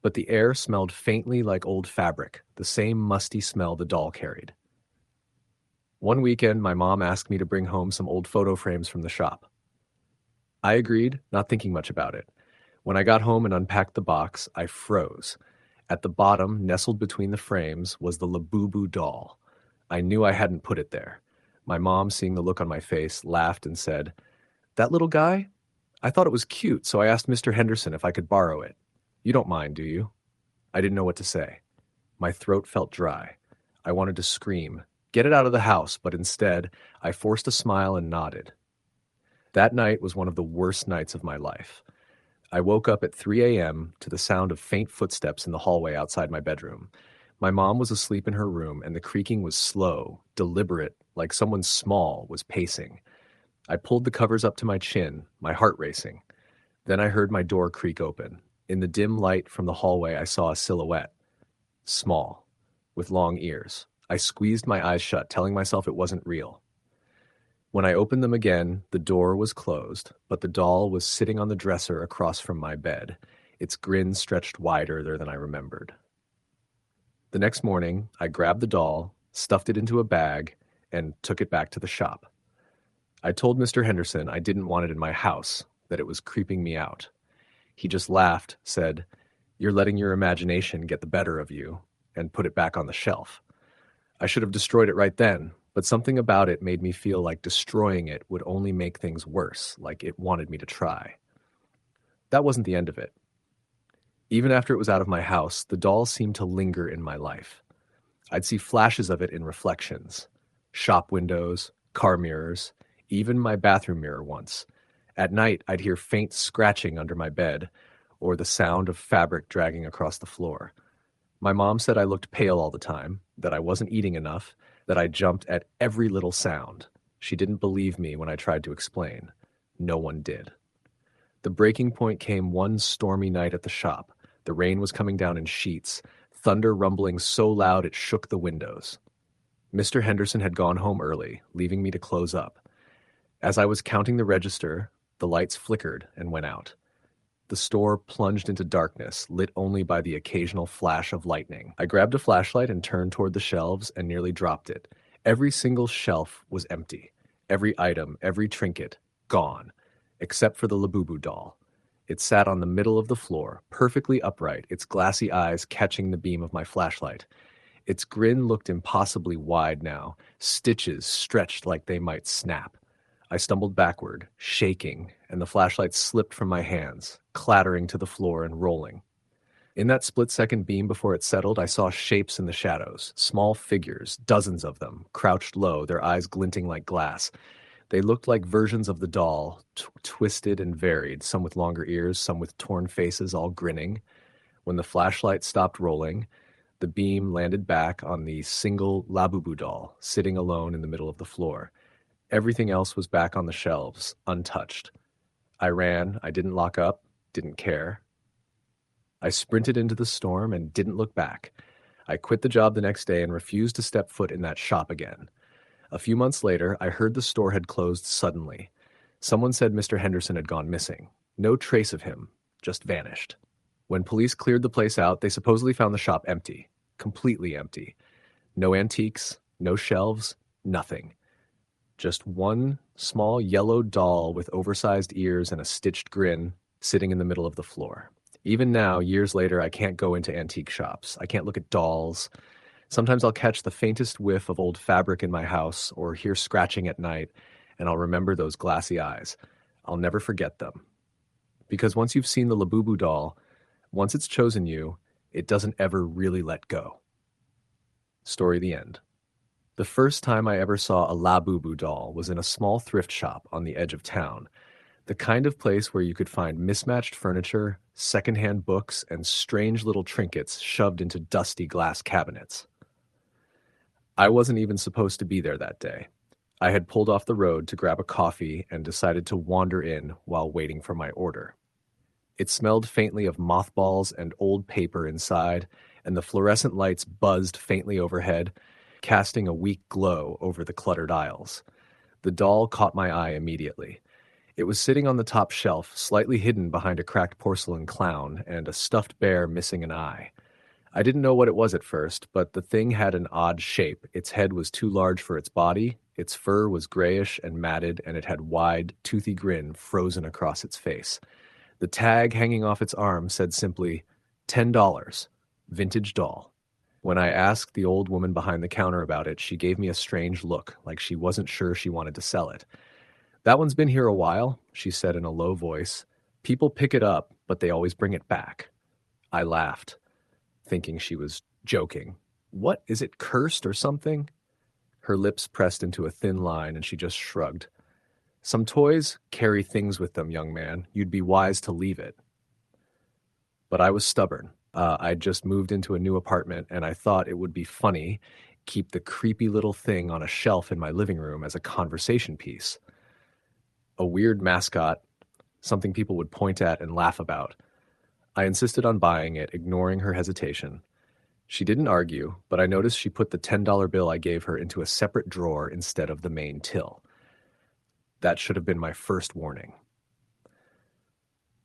But the air smelled faintly like old fabric, the same musty smell the doll carried. One weekend, my mom asked me to bring home some old photo frames from the shop. I agreed, not thinking much about it. When I got home and unpacked the box, I froze. At the bottom, nestled between the frames, was the Labubu doll. I knew I hadn't put it there. My mom, seeing the look on my face, laughed and said, "That little guy? I thought it was cute, so I asked Mr. Henderson if I could borrow it. You don't mind, do you?" I didn't know what to say. My throat felt dry. I wanted to scream, "Get it out of the house," but instead, I forced a smile and nodded. That night was one of the worst nights of my life. I woke up at 3 a.m. to the sound of faint footsteps in the hallway outside my bedroom. My mom was asleep in her room, and the creaking was slow, deliberate, like someone small was pacing. I pulled the covers up to my chin, my heart racing. Then I heard my door creak open. In the dim light from the hallway, I saw a silhouette. Small, with long ears. I squeezed my eyes shut, telling myself it wasn't real. When I opened them again, the door was closed, but the doll was sitting on the dresser across from my bed, its grin stretched wider than I remembered. The next morning, I grabbed the doll, stuffed it into a bag, and took it back to the shop. I told Mr. Henderson I didn't want it in my house, that it was creeping me out. He just laughed, said, "You're letting your imagination get the better of you," and put it back on the shelf. I should have destroyed it right then, but something about it made me feel like destroying it would only make things worse, like it wanted me to try. That wasn't the end of it. Even after it was out of my house, the doll seemed to linger in my life. I'd see flashes of it in reflections. Shop windows, car mirrors, even my bathroom mirror once. At night, I'd hear faint scratching under my bed, or the sound of fabric dragging across the floor. My mom said I looked pale all the time, that I wasn't eating enough, that I jumped at every little sound. She didn't believe me when I tried to explain. No one did. The breaking point came one stormy night at the shop. The rain was coming down in sheets, thunder rumbling so loud it shook the windows. Mr. Henderson had gone home early, leaving me to close up. As I was counting the register, the lights flickered and went out. The store plunged into darkness, lit only by the occasional flash of lightning. I grabbed a flashlight and turned toward the shelves and nearly dropped it. Every single shelf was empty. Every item, every trinket, gone, except for the Labubu doll. It sat on the middle of the floor, perfectly upright, its glassy eyes catching the beam of my flashlight. Its grin looked impossibly wide now, stitches stretched like they might snap. I stumbled backward, shaking, and the flashlight slipped from my hands, clattering to the floor and rolling. In that split-second beam before it settled, I saw shapes in the shadows, small figures, dozens of them, crouched low, their eyes glinting like glass. They looked like versions of the doll, twisted and varied, some with longer ears, some with torn faces, all grinning. When the flashlight stopped rolling, the beam landed back on the single Labubu doll, sitting alone in the middle of the floor. Everything else was back on the shelves, untouched. I ran, I didn't lock up, didn't care. I sprinted into the storm and didn't look back. I quit the job the next day and refused to step foot in that shop again. A few months later, I heard the store had closed suddenly. Someone said Mr. Henderson had gone missing. No trace of him, just vanished. When police cleared the place out, they supposedly found the shop empty, completely empty. No antiques, no shelves, nothing. Just one small yellow doll with oversized ears and a stitched grin sitting in the middle of the floor. Even now, years later, I can't go into antique shops. I can't look at dolls. Sometimes I'll catch the faintest whiff of old fabric in my house or hear scratching at night, and I'll remember those glassy eyes. I'll never forget them. Because once you've seen the Labubu doll, once it's chosen you, it doesn't ever really let go. Story the end. The first time I ever saw a Labubu doll was in a small thrift shop on the edge of town, the kind of place where you could find mismatched furniture, secondhand books, and strange little trinkets shoved into dusty glass cabinets. I wasn't even supposed to be there that day. I had pulled off the road to grab a coffee and decided to wander in while waiting for my order. It smelled faintly of mothballs and old paper inside, and the fluorescent lights buzzed faintly overhead, casting a weak glow over the cluttered aisles. The doll caught my eye immediately. It was sitting on the top shelf, slightly hidden behind a cracked porcelain clown and a stuffed bear missing an eye. I didn't know what it was at first, but the thing had an odd shape. Its head was too large for its body, its fur was grayish and matted, and it had wide, toothy grin frozen across its face. The tag hanging off its arm said simply, $10, vintage doll. When I asked the old woman behind the counter about it, she gave me a strange look, like she wasn't sure she wanted to sell it. "That one's been here a while," she said in a low voice. "People pick it up, but they always bring it back." I laughed, thinking she was joking. "What, is it cursed or something?" Her lips pressed into a thin line and she just shrugged. "Some toys carry things with them, young man. You'd be wise to leave it." But I was stubborn. I'd just moved into a new apartment and I thought it would be funny, keep the creepy little thing on a shelf in my living room as a conversation piece. A weird mascot, something people would point at and laugh about. I insisted on buying it, ignoring her hesitation. She didn't argue, but I noticed she put the $10 bill I gave her into a separate drawer instead of the main till. That should have been my first warning.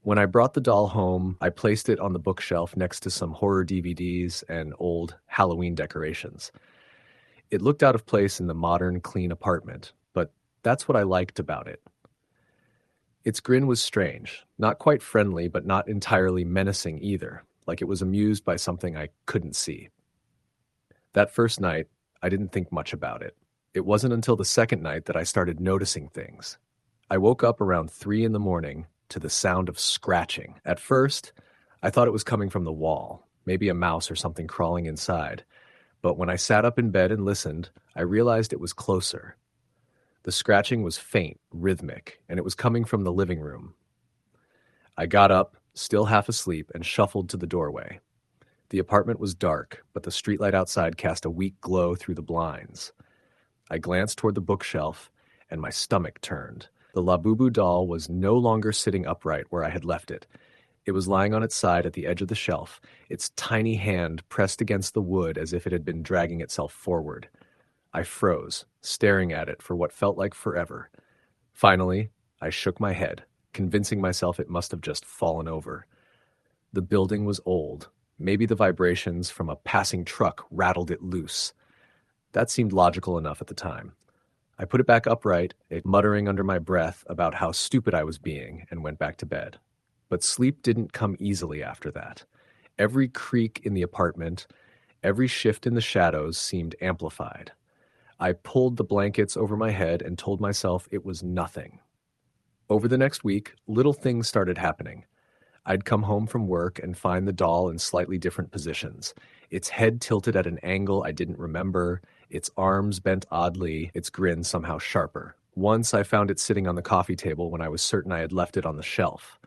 When I brought the doll home, I placed it on the bookshelf next to some horror DVDs and old Halloween decorations. It looked out of place in the modern, clean apartment, but that's what I liked about it. Its grin was strange, not quite friendly, but not entirely menacing either, like it was amused by something I couldn't see. That first night, I didn't think much about it. It wasn't until the second night that I started noticing things. I woke up around 3 a.m. to the sound of scratching. At first, I thought it was coming from the wall, maybe a mouse or something crawling inside. But when I sat up in bed and listened, I realized it was closer. The scratching was faint, rhythmic, and it was coming from the living room. I got up, still half asleep, and shuffled to the doorway. The apartment was dark, but the streetlight outside cast a weak glow through the blinds. I glanced toward the bookshelf, and my stomach turned. The Labubu doll was no longer sitting upright where I had left it. It was lying on its side at the edge of the shelf, its tiny hand pressed against the wood as if it had been dragging itself forward. I froze, staring at it for what felt like forever. Finally, I shook my head, convincing myself it must have just fallen over. The building was old. Maybe the vibrations from a passing truck rattled it loose. That seemed logical enough at the time. I put it back upright, muttering under my breath about how stupid I was being, and went back to bed. But sleep didn't come easily after that. Every creak in the apartment, every shift in the shadows seemed amplified. I pulled the blankets over my head and told myself it was nothing. Over the next week, little things started happening. I'd come home from work and find the doll in slightly different positions. Its head tilted at an angle I didn't remember, its arms bent oddly, its grin somehow sharper. Once I found it sitting on the coffee table when I was certain I had left it on the shelf.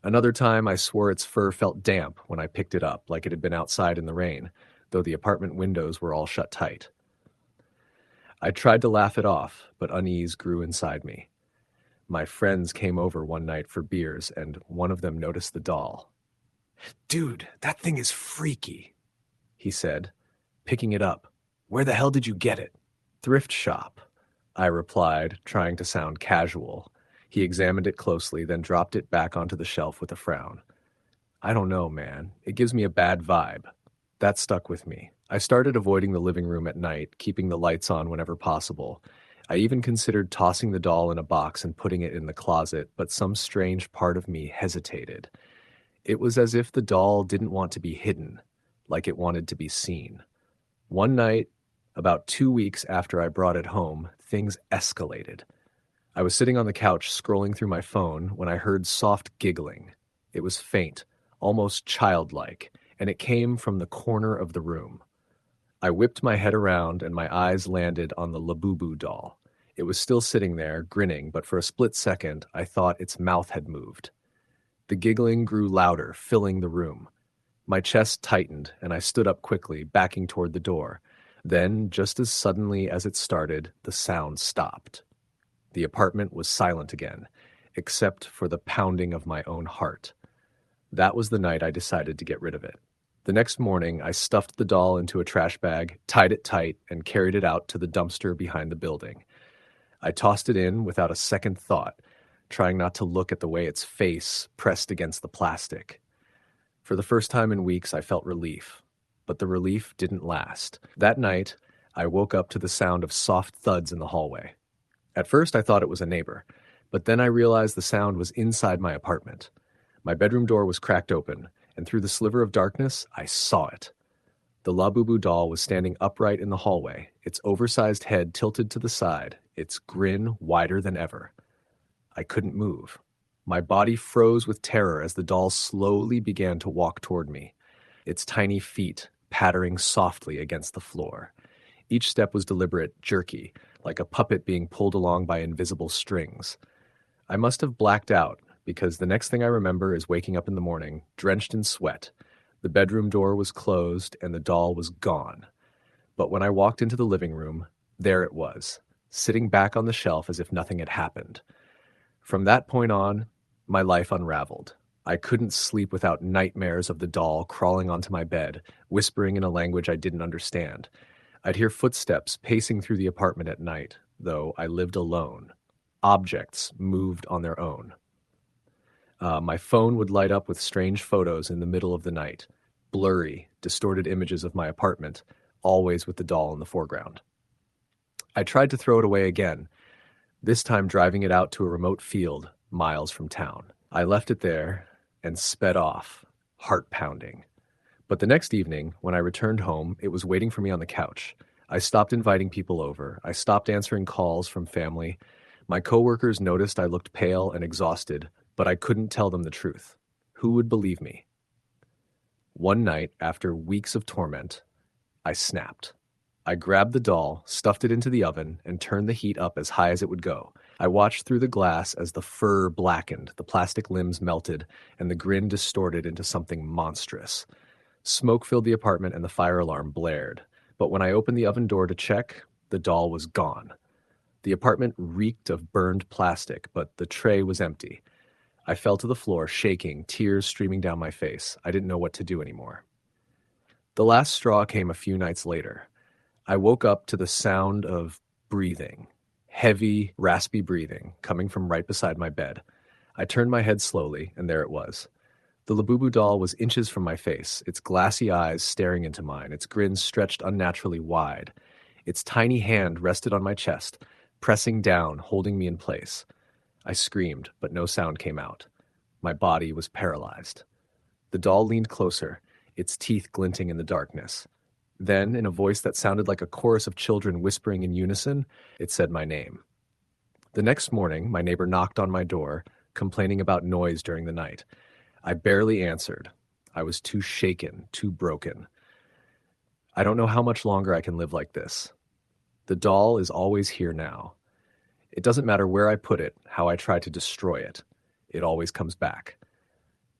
Another time I swore its fur felt damp when I picked it up, like it had been outside in the rain, though the apartment windows were all shut tight. I tried to laugh it off, but unease grew inside me. My friends came over one night for beers, and one of them noticed the doll. "Dude, that thing is freaky," he said, picking it up. "Where the hell did you get it?" "Thrift shop," I replied, trying to sound casual. He examined it closely, then dropped it back onto the shelf with a frown. "I don't know, man. It gives me a bad vibe." That stuck with me. I started avoiding the living room at night, keeping the lights on whenever possible. I even considered tossing the doll in a box and putting it in the closet, but some strange part of me hesitated. It was as if the doll didn't want to be hidden, like it wanted to be seen. One night, about 2 weeks after I brought it home, things escalated. I was sitting on the couch scrolling through my phone when I heard soft giggling. It was faint, almost childlike, and it came from the corner of the room. I whipped my head around and my eyes landed on the Labubu doll. It was still sitting there, grinning, but for a split second, I thought its mouth had moved. The giggling grew louder, filling the room. My chest tightened, and I stood up quickly, backing toward the door. Then, just as suddenly as it started, the sound stopped. The apartment was silent again, except for the pounding of my own heart. That was the night I decided to get rid of it. The next morning, I stuffed the doll into a trash bag, tied it tight, and carried it out to the dumpster behind the building. I tossed it in without a second thought, trying not to look at the way its face pressed against the plastic. For the first time in weeks, I felt relief, but the relief didn't last. That night, I woke up to the sound of soft thuds in the hallway. At first, I thought it was a neighbor, but then I realized the sound was inside my apartment. My bedroom door was cracked open, and through the sliver of darkness, I saw it. The Labubu doll was standing upright in the hallway, its oversized head tilted to the side, its grin wider than ever. I couldn't move. My body froze with terror as the doll slowly began to walk toward me, its tiny feet pattering softly against the floor. Each step was deliberate, jerky, like a puppet being pulled along by invisible strings. I must have blacked out, because the next thing I remember is waking up in the morning, drenched in sweat. The bedroom door was closed and the doll was gone. But when I walked into the living room, there it was, sitting back on the shelf as if nothing had happened. From that point on, my life unraveled. I couldn't sleep without nightmares of the doll crawling onto my bed, whispering in a language I didn't understand. I'd hear footsteps pacing through the apartment at night, though I lived alone. Objects moved on their own. My phone would light up with strange photos in the middle of the night, blurry, distorted images of my apartment, always with the doll in the foreground. I tried to throw it away again, this time driving it out to a remote field miles from town. I left it there and sped off, heart pounding. But the next evening, when I returned home, it was waiting for me on the couch. I stopped inviting people over. I stopped answering calls from family. My coworkers noticed I looked pale and exhausted, but I couldn't tell them the truth. Who would believe me? One night, after weeks of torment, I snapped. I grabbed the doll, stuffed it into the oven, and turned the heat up as high as it would go. I watched through the glass as the fur blackened, the plastic limbs melted, and the grin distorted into something monstrous. Smoke filled the apartment and the fire alarm blared. But when I opened the oven door to check, the doll was gone. The apartment reeked of burned plastic, but the tray was empty. I fell to the floor, shaking, tears streaming down my face. I didn't know what to do anymore. The last straw came a few nights later. I woke up to the sound of breathing, heavy, raspy breathing coming from right beside my bed. I turned my head slowly, and there it was. The Labubu doll was inches from my face, its glassy eyes staring into mine, its grin stretched unnaturally wide. Its tiny hand rested on my chest, pressing down, holding me in place. I screamed, but no sound came out. My body was paralyzed. The doll leaned closer, its teeth glinting in the darkness. Then, in a voice that sounded like a chorus of children whispering in unison, it said my name. The next morning, my neighbor knocked on my door, complaining about noise during the night. I barely answered. I was too shaken, too broken. I don't know how much longer I can live like this. The doll is always here now. It doesn't matter where I put it, how I try to destroy it. It always comes back.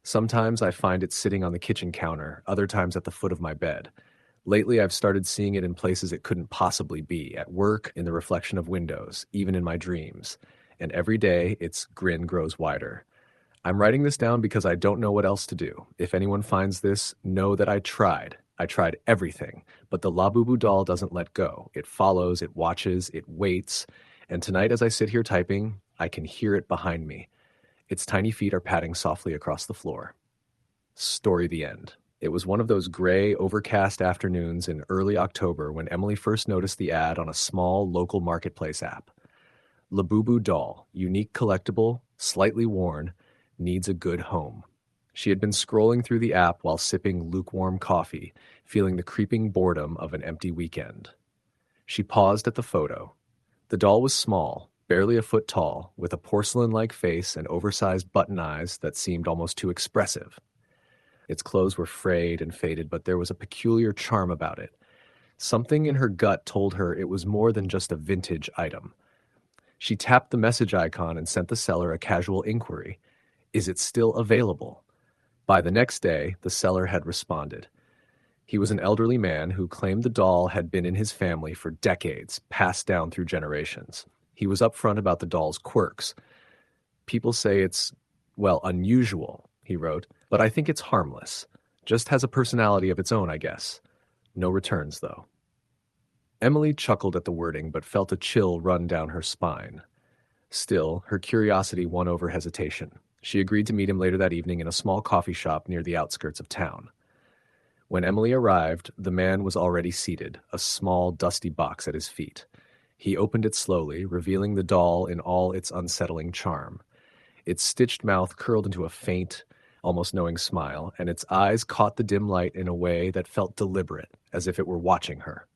Sometimes I find it sitting on the kitchen counter, other times at the foot of my bed. Lately, I've started seeing it in places it couldn't possibly be, at work, in the reflection of windows, even in my dreams. And every day, its grin grows wider. I'm writing this down because I don't know what else to do. If anyone finds this, know that I tried. I tried everything, but the Labubu doll doesn't let go. It follows, it watches, it waits, and tonight as I sit here typing, I can hear it behind me. Its tiny feet are padding softly across the floor. Story the end. It was one of those gray, overcast afternoons in early October when Emily first noticed the ad on a small local marketplace app. Labubu doll, unique collectible, slightly worn, needs a good home. She had been scrolling through the app while sipping lukewarm coffee, feeling the creeping boredom of an empty weekend. She paused at the photo. The doll was small, barely a foot tall, with a porcelain-like face and oversized button eyes that seemed almost too expressive. Its clothes were frayed and faded, but there was a peculiar charm about it. Something in her gut told her it was more than just a vintage item. She tapped the message icon and sent the seller a casual inquiry. Is it still available? By the next day, the seller had responded. He was an elderly man who claimed the doll had been in his family for decades, passed down through generations. He was upfront about the doll's quirks. People say it's, well, unusual, he wrote, but I think it's harmless. Just has a personality of its own, I guess. No returns, though. Emily chuckled at the wording, but felt a chill run down her spine. Still, her curiosity won over hesitation. She agreed to meet him later that evening in a small coffee shop near the outskirts of town. When Emily arrived, the man was already seated, a small, dusty box at his feet. He opened it slowly, revealing the doll in all its unsettling charm. Its stitched mouth curled into a faint, almost knowing smile, and its eyes caught the dim light in a way that felt deliberate, as if it were watching her.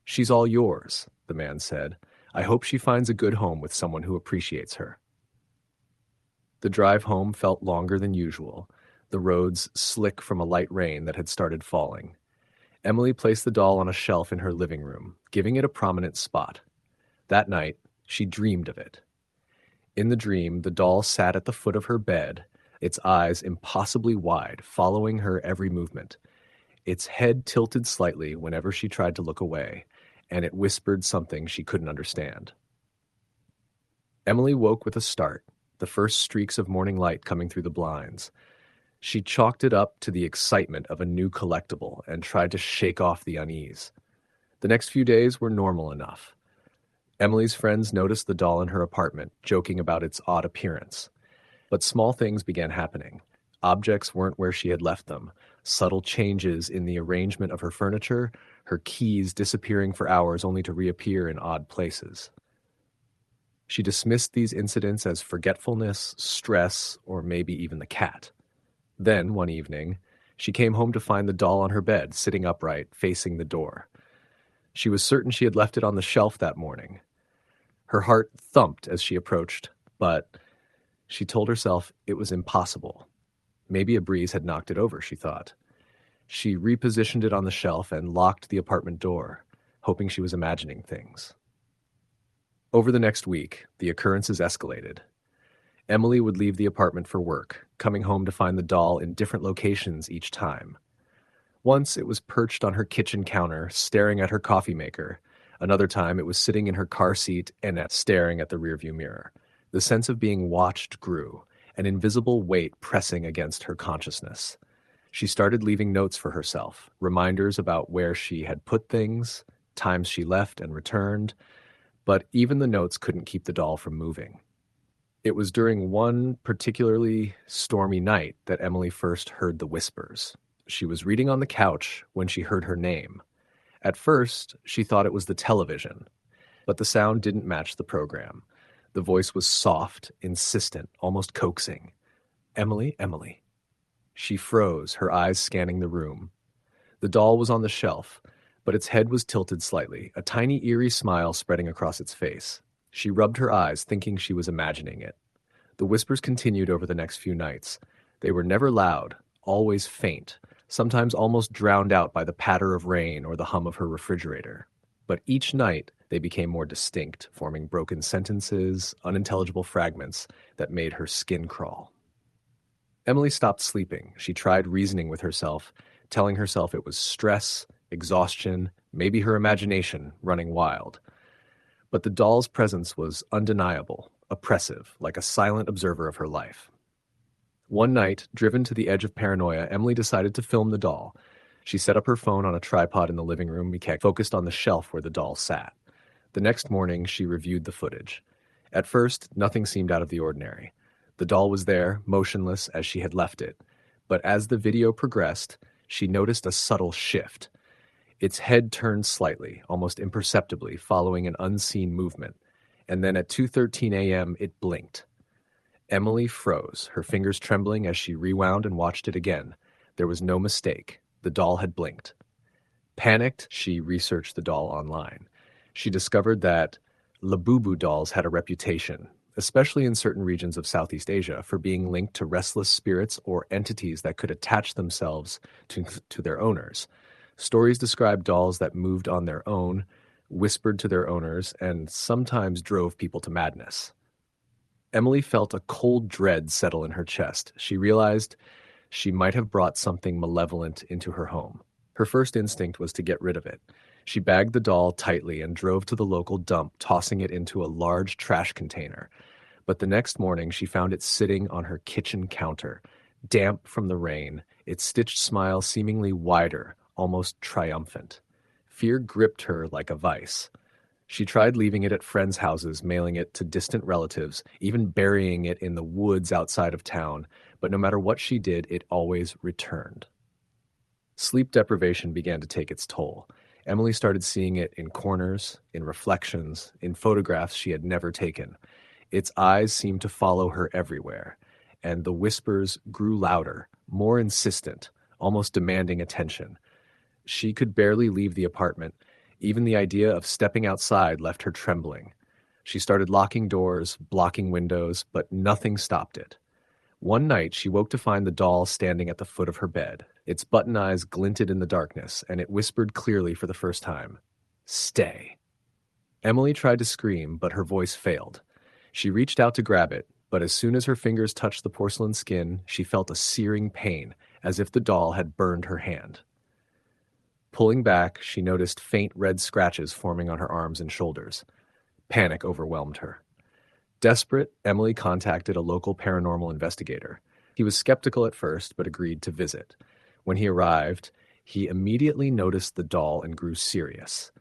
"She's all yours," the man said. "I hope she finds a good home with someone who appreciates her." The drive home felt longer than usual, the roads slick from a light rain that had started falling. Emily placed the doll on a shelf in her living room, giving it a prominent spot. That night, she dreamed of it. In the dream, the doll sat at the foot of her bed, its eyes impossibly wide, following her every movement. Its head tilted slightly whenever she tried to look away, and it whispered something she couldn't understand. Emily woke with a start, the first streaks of morning light coming through the blinds. She chalked it up to the excitement of a new collectible and tried to shake off the unease. The next few days were normal enough. Emily's friends noticed the doll in her apartment, joking about its odd appearance. But small things began happening. Objects weren't where she had left them. Subtle changes in the arrangement of her furniture, her keys disappearing for hours only to reappear in odd places. She dismissed these incidents as forgetfulness, stress, or maybe even the cat. Then, one evening, she came home to find the doll on her bed, sitting upright, facing the door. She was certain she had left it on the shelf that morning. Her heart thumped as she approached, but she told herself it was impossible. Maybe a breeze had knocked it over, she thought. She repositioned it on the shelf and locked the apartment door, hoping she was imagining things. Over the next week, the occurrences escalated. Emily would leave the apartment for work, coming home to find the doll in different locations each time. Once it was perched on her kitchen counter, staring at her coffee maker. Another time it was sitting in her car seat and staring at the rearview mirror. The sense of being watched grew, an invisible weight pressing against her consciousness. She started leaving notes for herself, reminders about where she had put things, times she left and returned, but even the notes couldn't keep the doll from moving. It was during one particularly stormy night that Emily first heard the whispers. She was reading on the couch when she heard her name. At first, she thought it was the television, but the sound didn't match the program. The voice was soft, insistent, almost coaxing. Emily, Emily. She froze, her eyes scanning the room. The doll was on the shelf, but its head was tilted slightly, a tiny eerie smile spreading across its face. She rubbed her eyes, thinking she was imagining it. The whispers continued over the next few nights. They were never loud, always faint, sometimes almost drowned out by the patter of rain or the hum of her refrigerator. But each night, they became more distinct, forming broken sentences, unintelligible fragments that made her skin crawl. Emily stopped sleeping. She tried reasoning with herself, telling herself it was stress, exhaustion, maybe her imagination running wild. But the doll's presence was undeniable, oppressive, like a silent observer of her life. One night, driven to the edge of paranoia, Emily decided to film the doll. She set up her phone on a tripod in the living room, focused on the shelf where the doll sat. The next morning, she reviewed the footage. At first, nothing seemed out of the ordinary. The doll was there, motionless as she had left it. But as the video progressed, she noticed a subtle shift. Its head turned slightly, almost imperceptibly, following an unseen movement. And then at 2:13 a.m., it blinked. Emily froze, her fingers trembling as she rewound and watched it again. There was no mistake. The doll had blinked. Panicked, she researched the doll online. She discovered that Labubu dolls had a reputation, especially in certain regions of Southeast Asia, for being linked to restless spirits or entities that could attach themselves to their owners. Stories describe dolls that moved on their own, whispered to their owners, and sometimes drove people to madness. Emily felt a cold dread settle in her chest. She realized she might have brought something malevolent into her home. Her first instinct was to get rid of it. She bagged the doll tightly and drove to the local dump, tossing it into a large trash container. But the next morning, she found it sitting on her kitchen counter, damp from the rain, its stitched smile seemingly wider, almost triumphant. Fear gripped her like a vice. She tried leaving it at friends' houses, mailing it to distant relatives, even burying it in the woods outside of town, but no matter what she did, it always returned. Sleep deprivation began to take its toll. Emily started seeing it in corners, in reflections, in photographs she had never taken. Its eyes seemed to follow her everywhere, and the whispers grew louder, more insistent, almost demanding attention. She could barely leave the apartment. Even the idea of stepping outside left her trembling. She started locking doors, blocking windows, but nothing stopped it. One night, she woke to find the doll standing at the foot of her bed. Its button eyes glinted in the darkness, and it whispered clearly for the first time, "Stay." Emily tried to scream, but her voice failed. She reached out to grab it, but as soon as her fingers touched the porcelain skin, she felt a searing pain, as if the doll had burned her hand. Pulling back, she noticed faint red scratches forming on her arms and shoulders. Panic overwhelmed her. Desperate, Emily contacted a local paranormal investigator. He was skeptical at first, but agreed to visit. When he arrived, he immediately noticed the doll and grew serious.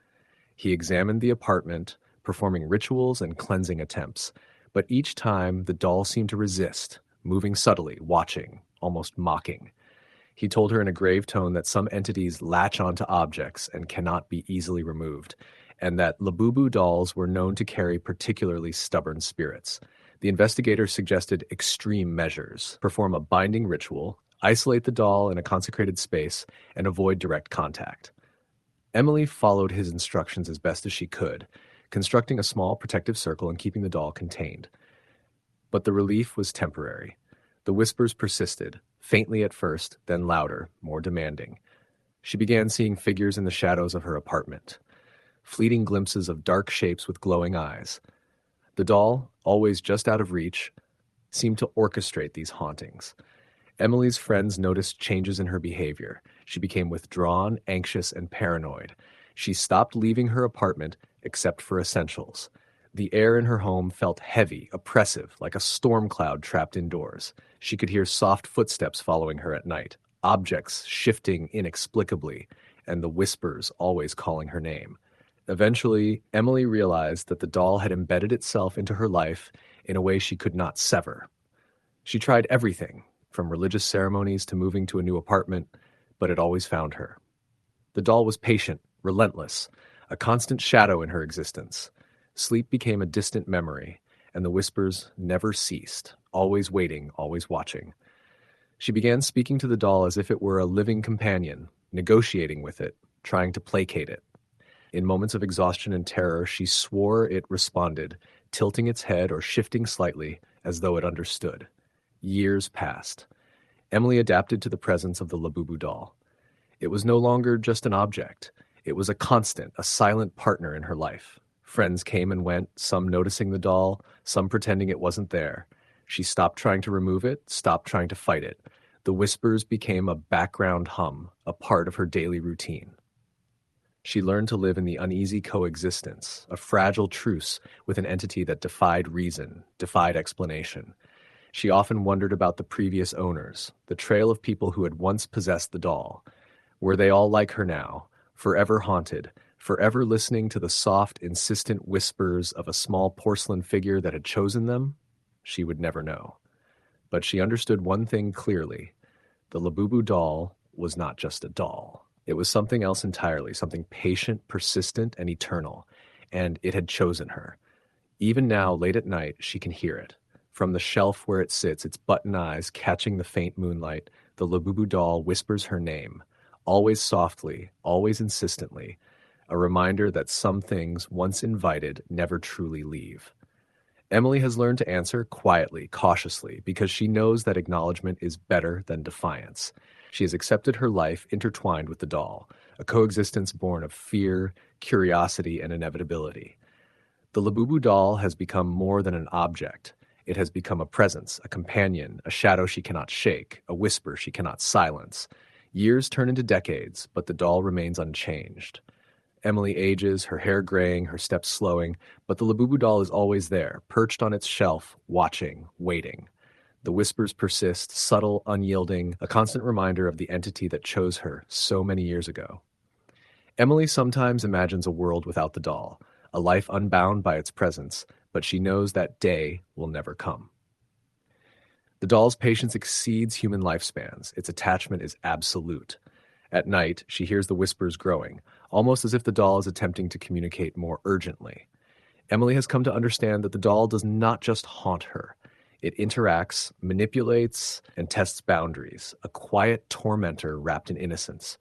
He examined the apartment, performing rituals and cleansing attempts, but each time the doll seemed to resist, moving subtly, watching, almost mocking. He told her in a grave tone that some entities latch onto objects and cannot be easily removed, and that Labubu dolls were known to carry particularly stubborn spirits. The investigator suggested extreme measures: perform a binding ritual, isolate the doll in a consecrated space, and avoid direct contact. Emily followed his instructions as best as she could, constructing a small protective circle and keeping the doll contained. But the relief was temporary. The whispers persisted, faintly at first, then louder, more demanding. She began seeing figures in the shadows of her apartment, fleeting glimpses of dark shapes with glowing eyes. The doll, always just out of reach, seemed to orchestrate these hauntings. Emily's friends noticed changes in her behavior. She became withdrawn, anxious, and paranoid. She stopped leaving her apartment except for essentials. The air in her home felt heavy, oppressive, like a storm cloud trapped indoors. She could hear soft footsteps following her at night, objects shifting inexplicably, and the whispers always calling her name. Eventually, Emily realized that the doll had embedded itself into her life in a way she could not sever. She tried everything, from religious ceremonies to moving to a new apartment, but it always found her. The doll was patient, relentless, a constant shadow in her existence. Sleep became a distant memory, and the whispers never ceased, always waiting, always watching. She began speaking to the doll as if it were a living companion, negotiating with it, trying to placate it. In moments of exhaustion and terror, she swore it responded, tilting its head or shifting slightly as though it understood. Years passed. Emily adapted to the presence of the Labubu doll. It was no longer just an object. It was a constant, a silent partner in her life. Friends came and went, some noticing the doll, some pretending it wasn't there. She stopped trying to remove it, stopped trying to fight it. The whispers became a background hum, a part of her daily routine. She learned to live in the uneasy coexistence, a fragile truce with an entity that defied reason, defied explanation. She often wondered about the previous owners, the trail of people who had once possessed the doll. Were they all like her now, forever haunted, forever listening to the soft, insistent whispers of a small porcelain figure that had chosen them? She would never know. But she understood one thing clearly. The Labubu doll was not just a doll. It was something else entirely, something patient, persistent, and eternal. And it had chosen her. Even now, late at night, she can hear it. From the shelf where it sits, its button eyes catching the faint moonlight, the Labubu doll whispers her name, always softly, always insistently, a reminder that some things, once invited, never truly leave. Emily has learned to answer quietly, cautiously, because she knows that acknowledgement is better than defiance. She has accepted her life intertwined with the doll, a coexistence born of fear, curiosity, and inevitability. The Labubu doll has become more than an object. It has become a presence, a companion, a shadow she cannot shake, a whisper she cannot silence. Years turn into decades, but the doll remains unchanged. Emily ages, her hair graying, her steps slowing, but the Labubu doll is always there, perched on its shelf, watching, waiting. The whispers persist, subtle, unyielding, a constant reminder of the entity that chose her so many years ago. Emily sometimes imagines a world without the doll, a life unbound by its presence, but she knows that day will never come. The doll's patience exceeds human lifespans. Its attachment is absolute. At night, she hears the whispers growing, almost as if the doll is attempting to communicate more urgently. Emily has come to understand that the doll does not just haunt her. It interacts, manipulates, and tests boundaries, a quiet tormentor wrapped in innocence.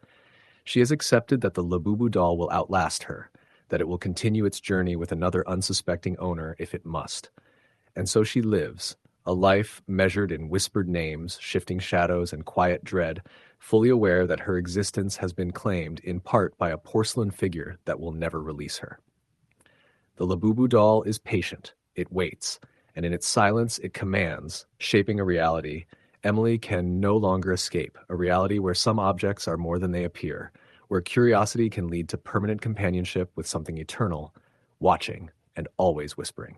She has accepted that the Labubu doll will outlast her, that it will continue its journey with another unsuspecting owner if it must. And so she lives, a life measured in whispered names, shifting shadows, and quiet dread, fully aware that her existence has been claimed in part by a porcelain figure that will never release her. The Labubu doll is patient, it waits, and in its silence it commands, shaping a reality Emily can no longer escape, a reality where some objects are more than they appear, where curiosity can lead to permanent companionship with something eternal, watching and always whispering.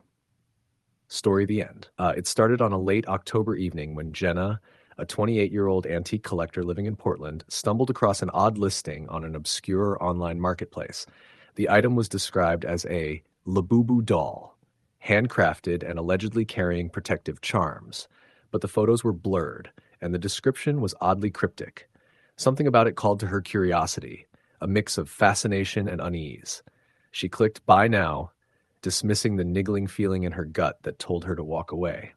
Story the end. It started on a late October evening when Jenna, a 28-year-old antique collector living in Portland, stumbled across an odd listing on an obscure online marketplace. The item was described as a Labubu doll, handcrafted and allegedly carrying protective charms. But the photos were blurred, and the description was oddly cryptic. Something about it called to her curiosity, a mix of fascination and unease. She clicked buy now, dismissing the niggling feeling in her gut that told her to walk away.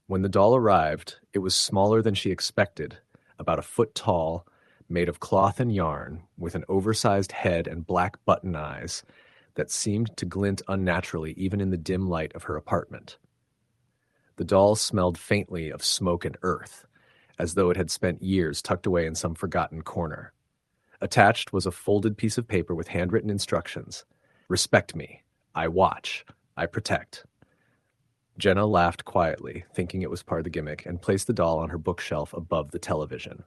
When the doll arrived, it was smaller than she expected, about a foot tall, made of cloth and yarn, with an oversized head and black button eyes that seemed to glint unnaturally even in the dim light of her apartment. The doll smelled faintly of smoke and earth, as though it had spent years tucked away in some forgotten corner. Attached was a folded piece of paper with handwritten instructions. Respect me. I watch. I protect. Jenna laughed quietly, thinking it was part of the gimmick, and placed the doll on her bookshelf above the television.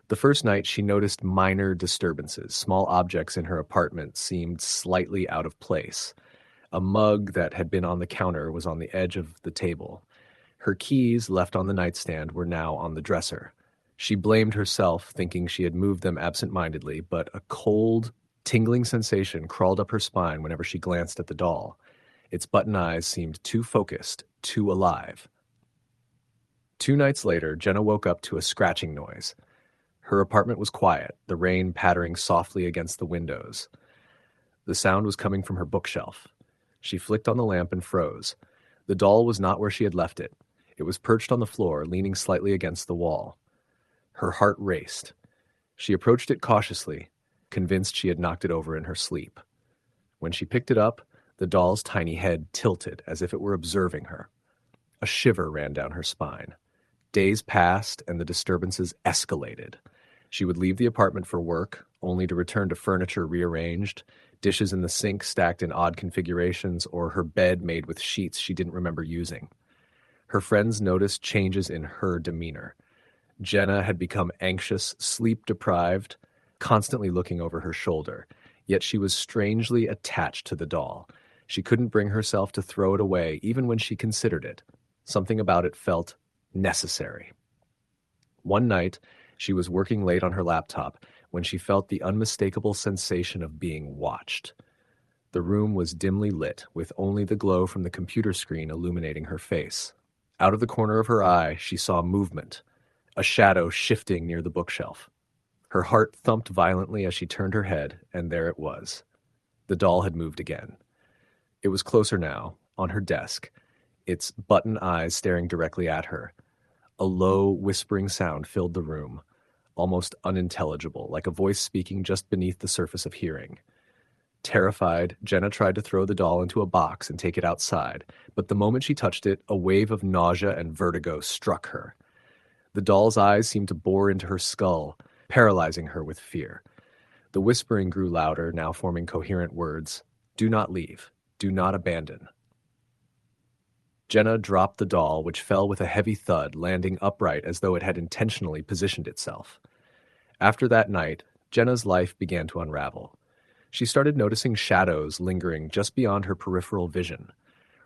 The first night, she noticed minor disturbances. Small objects in her apartment seemed slightly out of place. A mug that had been on the counter was on the edge of the table. Her keys, left on the nightstand, were now on the dresser. She blamed herself, thinking she had moved them absent-mindedly, but a cold, Tingling sensation crawled up her spine whenever she glanced at the doll. Its button eyes seemed too focused, too alive. 2 nights later, Jenna woke up to a scratching noise. Her apartment was quiet, the rain pattering softly against the windows. The sound was coming from her bookshelf. She flicked on the lamp and froze. The doll was not where she had left it. It was perched on the floor, leaning slightly against the wall. Her heart raced. She approached it cautiously, convinced she had knocked it over in her sleep. When she picked it up, the doll's tiny head tilted as if it were observing her. A shiver ran down her spine. Days passed and the disturbances escalated. She would leave the apartment for work, only to return to furniture rearranged, dishes in the sink stacked in odd configurations, or her bed made with sheets she didn't remember using. Her friends noticed changes in her demeanor. Jenna had become anxious, sleep-deprived, constantly looking over her shoulder, yet she was strangely attached to the doll. She couldn't bring herself to throw it away, even when she considered it. Something about it felt necessary. One night, she was working late on her laptop when she felt the unmistakable sensation of being watched. The room was dimly lit, with only the glow from the computer screen illuminating her face. Out of the corner of her eye, she saw movement, a shadow shifting near the bookshelf. Her heart thumped violently as she turned her head, and there it was. The doll had moved again. It was closer now, on her desk, its button eyes staring directly at her. A low, whispering sound filled the room, almost unintelligible, like a voice speaking just beneath the surface of hearing. Terrified, Jenna tried to throw the doll into a box and take it outside, but the moment she touched it, a wave of nausea and vertigo struck her. The doll's eyes seemed to bore into her skull, paralyzing her with fear. The whispering grew louder, now forming coherent words. "Do not leave. Do not abandon." Jenna dropped the doll, which fell with a heavy thud, landing upright as though it had intentionally positioned itself. After that night, Jenna's life began to unravel. She started noticing shadows lingering just beyond her peripheral vision.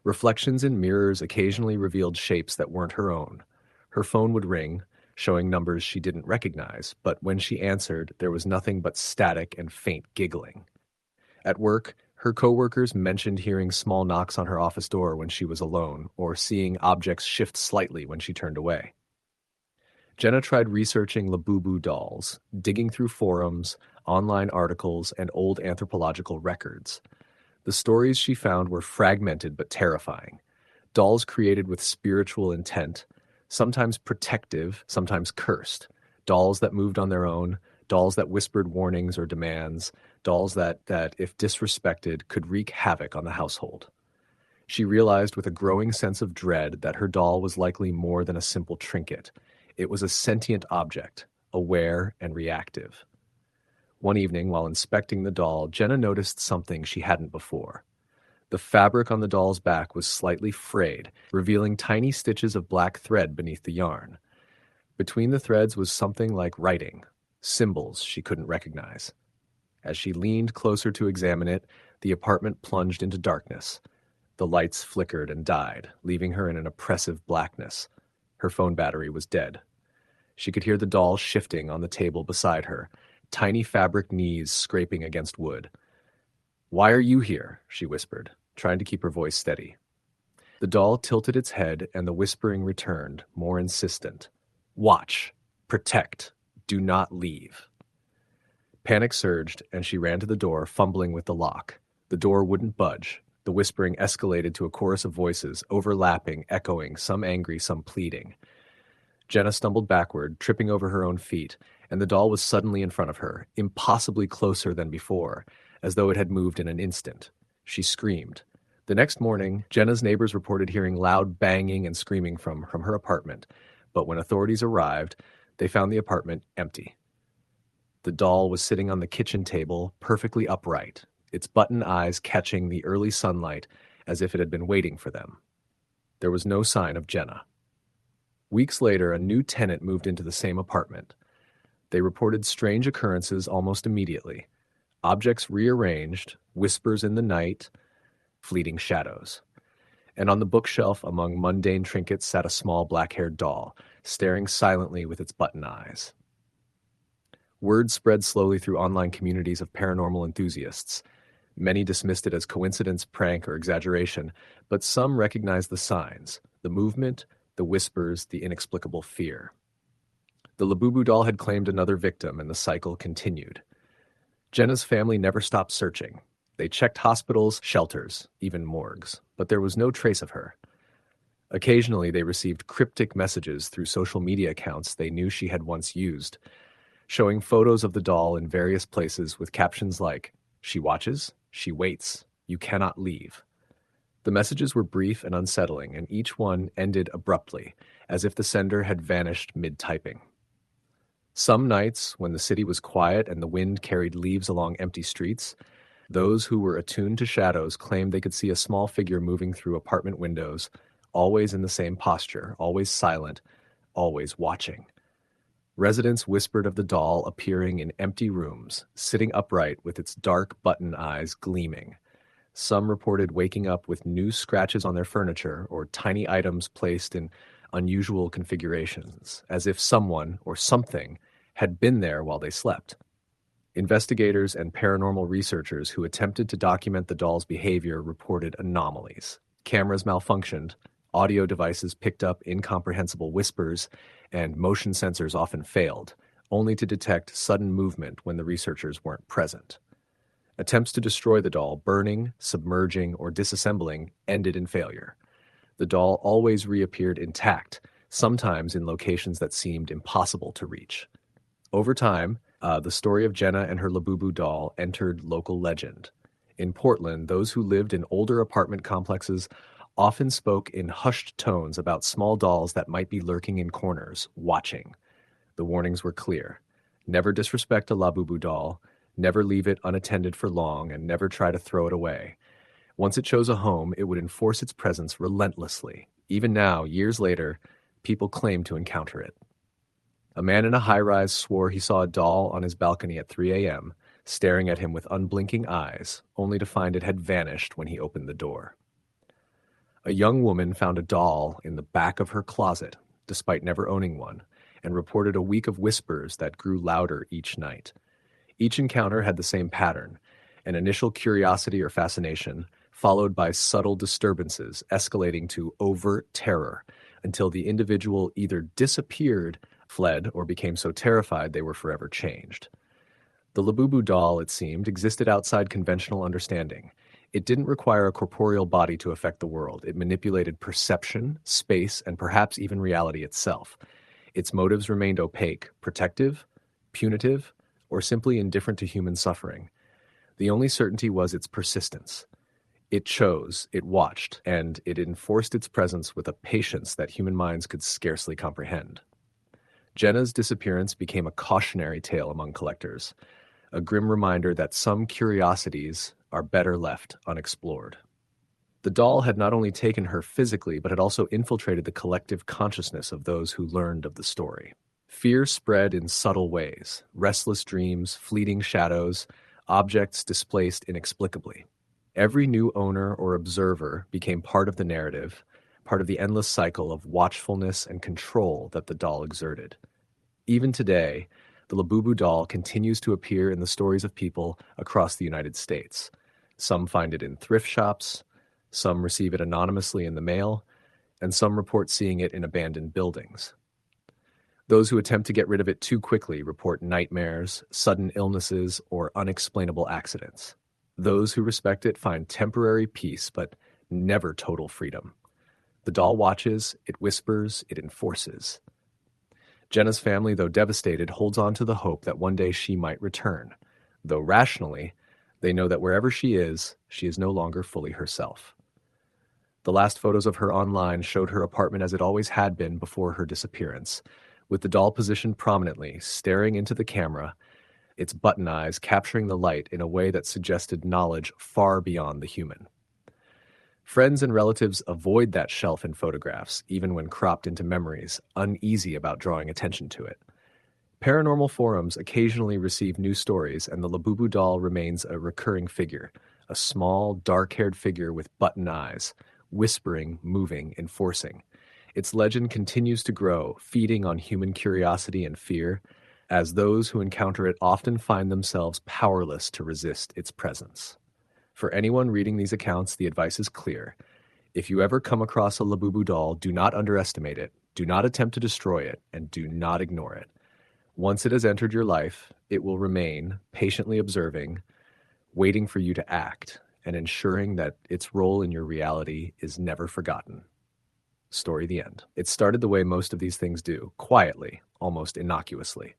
Reflections in mirrors occasionally revealed shapes that weren't her own. Her phone would ring, showing numbers she didn't recognize, but when she answered, there was nothing but static and faint giggling. At work, her coworkers mentioned hearing small knocks on her office door when she was alone, or seeing objects shift slightly when she turned away. Jenna tried researching Labubu dolls, digging through forums, online articles, and old anthropological records. The stories she found were fragmented but terrifying. Dolls created with spiritual intent, sometimes protective, sometimes cursed. Dolls that moved on their own, dolls that whispered warnings or demands, dolls that, if disrespected, could wreak havoc on the household. She realized with a growing sense of dread that her doll was likely more than a simple trinket. It was a sentient object, aware and reactive. One evening, while inspecting the doll, Jenna noticed something she hadn't before. The fabric on the doll's back was slightly frayed, revealing tiny stitches of black thread beneath the yarn. Between the threads was something like writing, symbols she couldn't recognize. As she leaned closer to examine it, the apartment plunged into darkness. The lights flickered and died, leaving her in an oppressive blackness. Her phone battery was dead. She could hear the doll shifting on the table beside her, tiny fabric knees scraping against wood. "Why are you here?" she whispered, trying to keep her voice steady. The doll tilted its head, and the whispering returned, more insistent. "Watch. Protect. Do not leave." Panic surged, and she ran to the door, fumbling with the lock. The door wouldn't budge. The whispering escalated to a chorus of voices, overlapping, echoing, some angry, some pleading. Jenna stumbled backward, tripping over her own feet, and the doll was suddenly in front of her, impossibly closer than before, as though it had moved in an instant. She screamed. The next morning, Jenna's neighbors reported hearing loud banging and screaming from her apartment, but when authorities arrived, they found the apartment empty. The doll was sitting on the kitchen table, perfectly upright, its button eyes catching the early sunlight as if it had been waiting for them. There was no sign of Jenna. Weeks later, a new tenant moved into the same apartment. They reported strange occurrences almost immediately. Objects rearranged, whispers in the night, fleeting shadows. And on the bookshelf among mundane trinkets sat a small black-haired doll, staring silently with its button eyes. Word spread slowly through online communities of paranormal enthusiasts. Many dismissed it as coincidence, prank, or exaggeration, but some recognized the signs: the movement, the whispers, the inexplicable fear. The Labubu doll had claimed another victim, and the cycle continued. Jenna's family never stopped searching. They checked hospitals, shelters, even morgues, but there was no trace of her. Occasionally, they received cryptic messages through social media accounts they knew she had once used, showing photos of the doll in various places with captions like, "She watches, she waits, you cannot leave." The messages were brief and unsettling, and each one ended abruptly, as if the sender had vanished mid-typing. Some nights, when the city was quiet and the wind carried leaves along empty streets, those who were attuned to shadows claimed they could see a small figure moving through apartment windows, always in the same posture, always silent, always watching. Residents whispered of the doll appearing in empty rooms, sitting upright with its dark button eyes gleaming. Some reported waking up with new scratches on their furniture or tiny items placed in unusual configurations, as if someone or something had been there while they slept. Investigators and paranormal researchers who attempted to document the doll's behavior reported anomalies. Cameras malfunctioned, audio devices picked up incomprehensible whispers, and motion sensors often failed, only to detect sudden movement when the researchers weren't present. Attempts to destroy the doll, burning, submerging, or disassembling, ended in failure. The doll always reappeared intact, sometimes in locations that seemed impossible to reach. Over time, the story of Jenna and her Labubu doll entered local legend. In Portland, those who lived in older apartment complexes often spoke in hushed tones about small dolls that might be lurking in corners, watching. The warnings were clear. Never disrespect a Labubu doll, never leave it unattended for long, and never try to throw it away. Once it chose a home, it would enforce its presence relentlessly. Even now, years later, people claim to encounter it. A man in a high-rise swore he saw a doll on his balcony at 3 a.m., staring at him with unblinking eyes, only to find it had vanished when he opened the door. A young woman found a doll in the back of her closet, despite never owning one, and reported a week of whispers that grew louder each night. Each encounter had the same pattern: an initial curiosity or fascination, followed by subtle disturbances escalating to overt terror, until the individual either disappeared, fled, or became so terrified they were forever changed. The Labubu doll, it seemed, existed outside conventional understanding. It didn't require a corporeal body to affect the world. It manipulated perception, space, and perhaps even reality itself. Its motives remained opaque, protective, punitive, or simply indifferent to human suffering. The only certainty was its persistence. It chose, it watched, and it enforced its presence with a patience that human minds could scarcely comprehend. Jenna's disappearance became a cautionary tale among collectors, a grim reminder that some curiosities are better left unexplored. The doll had not only taken her physically, but had also infiltrated the collective consciousness of those who learned of the story. Fear spread in subtle ways: restless dreams, fleeting shadows, objects displaced inexplicably. Every new owner or observer became part of the narrative, part of the endless cycle of watchfulness and control that the doll exerted. Even today, the Labubu doll continues to appear in the stories of people across the United States. Some find it in thrift shops, some receive it anonymously in the mail, and some report seeing it in abandoned buildings. Those who attempt to get rid of it too quickly report nightmares, sudden illnesses, or unexplainable accidents. Those who respect it find temporary peace, but never total freedom. The doll watches, it whispers, it enforces. Jenna's family, though devastated, holds on to the hope that one day she might return. Though rationally, they know that wherever she is no longer fully herself. The last photos of her online showed her apartment as it always had been before her disappearance, with the doll positioned prominently, staring into the camera, its button eyes capturing the light in a way that suggested knowledge far beyond the human. Friends and relatives avoid that shelf in photographs, even when cropped into memories, uneasy about drawing attention to it. Paranormal forums occasionally receive new stories, and the Labubu doll remains a recurring figure, a small, dark-haired figure with button eyes, whispering, moving, enforcing. Its legend continues to grow, feeding on human curiosity and fear, as those who encounter it often find themselves powerless to resist its presence. For anyone reading these accounts, the advice is clear. If you ever come across a Labubu doll, do not underestimate it, do not attempt to destroy it, and do not ignore it. Once it has entered your life, it will remain patiently observing, waiting for you to act, and ensuring that its role in your reality is never forgotten. Story the end. It started the way most of these things do, quietly, almost innocuously.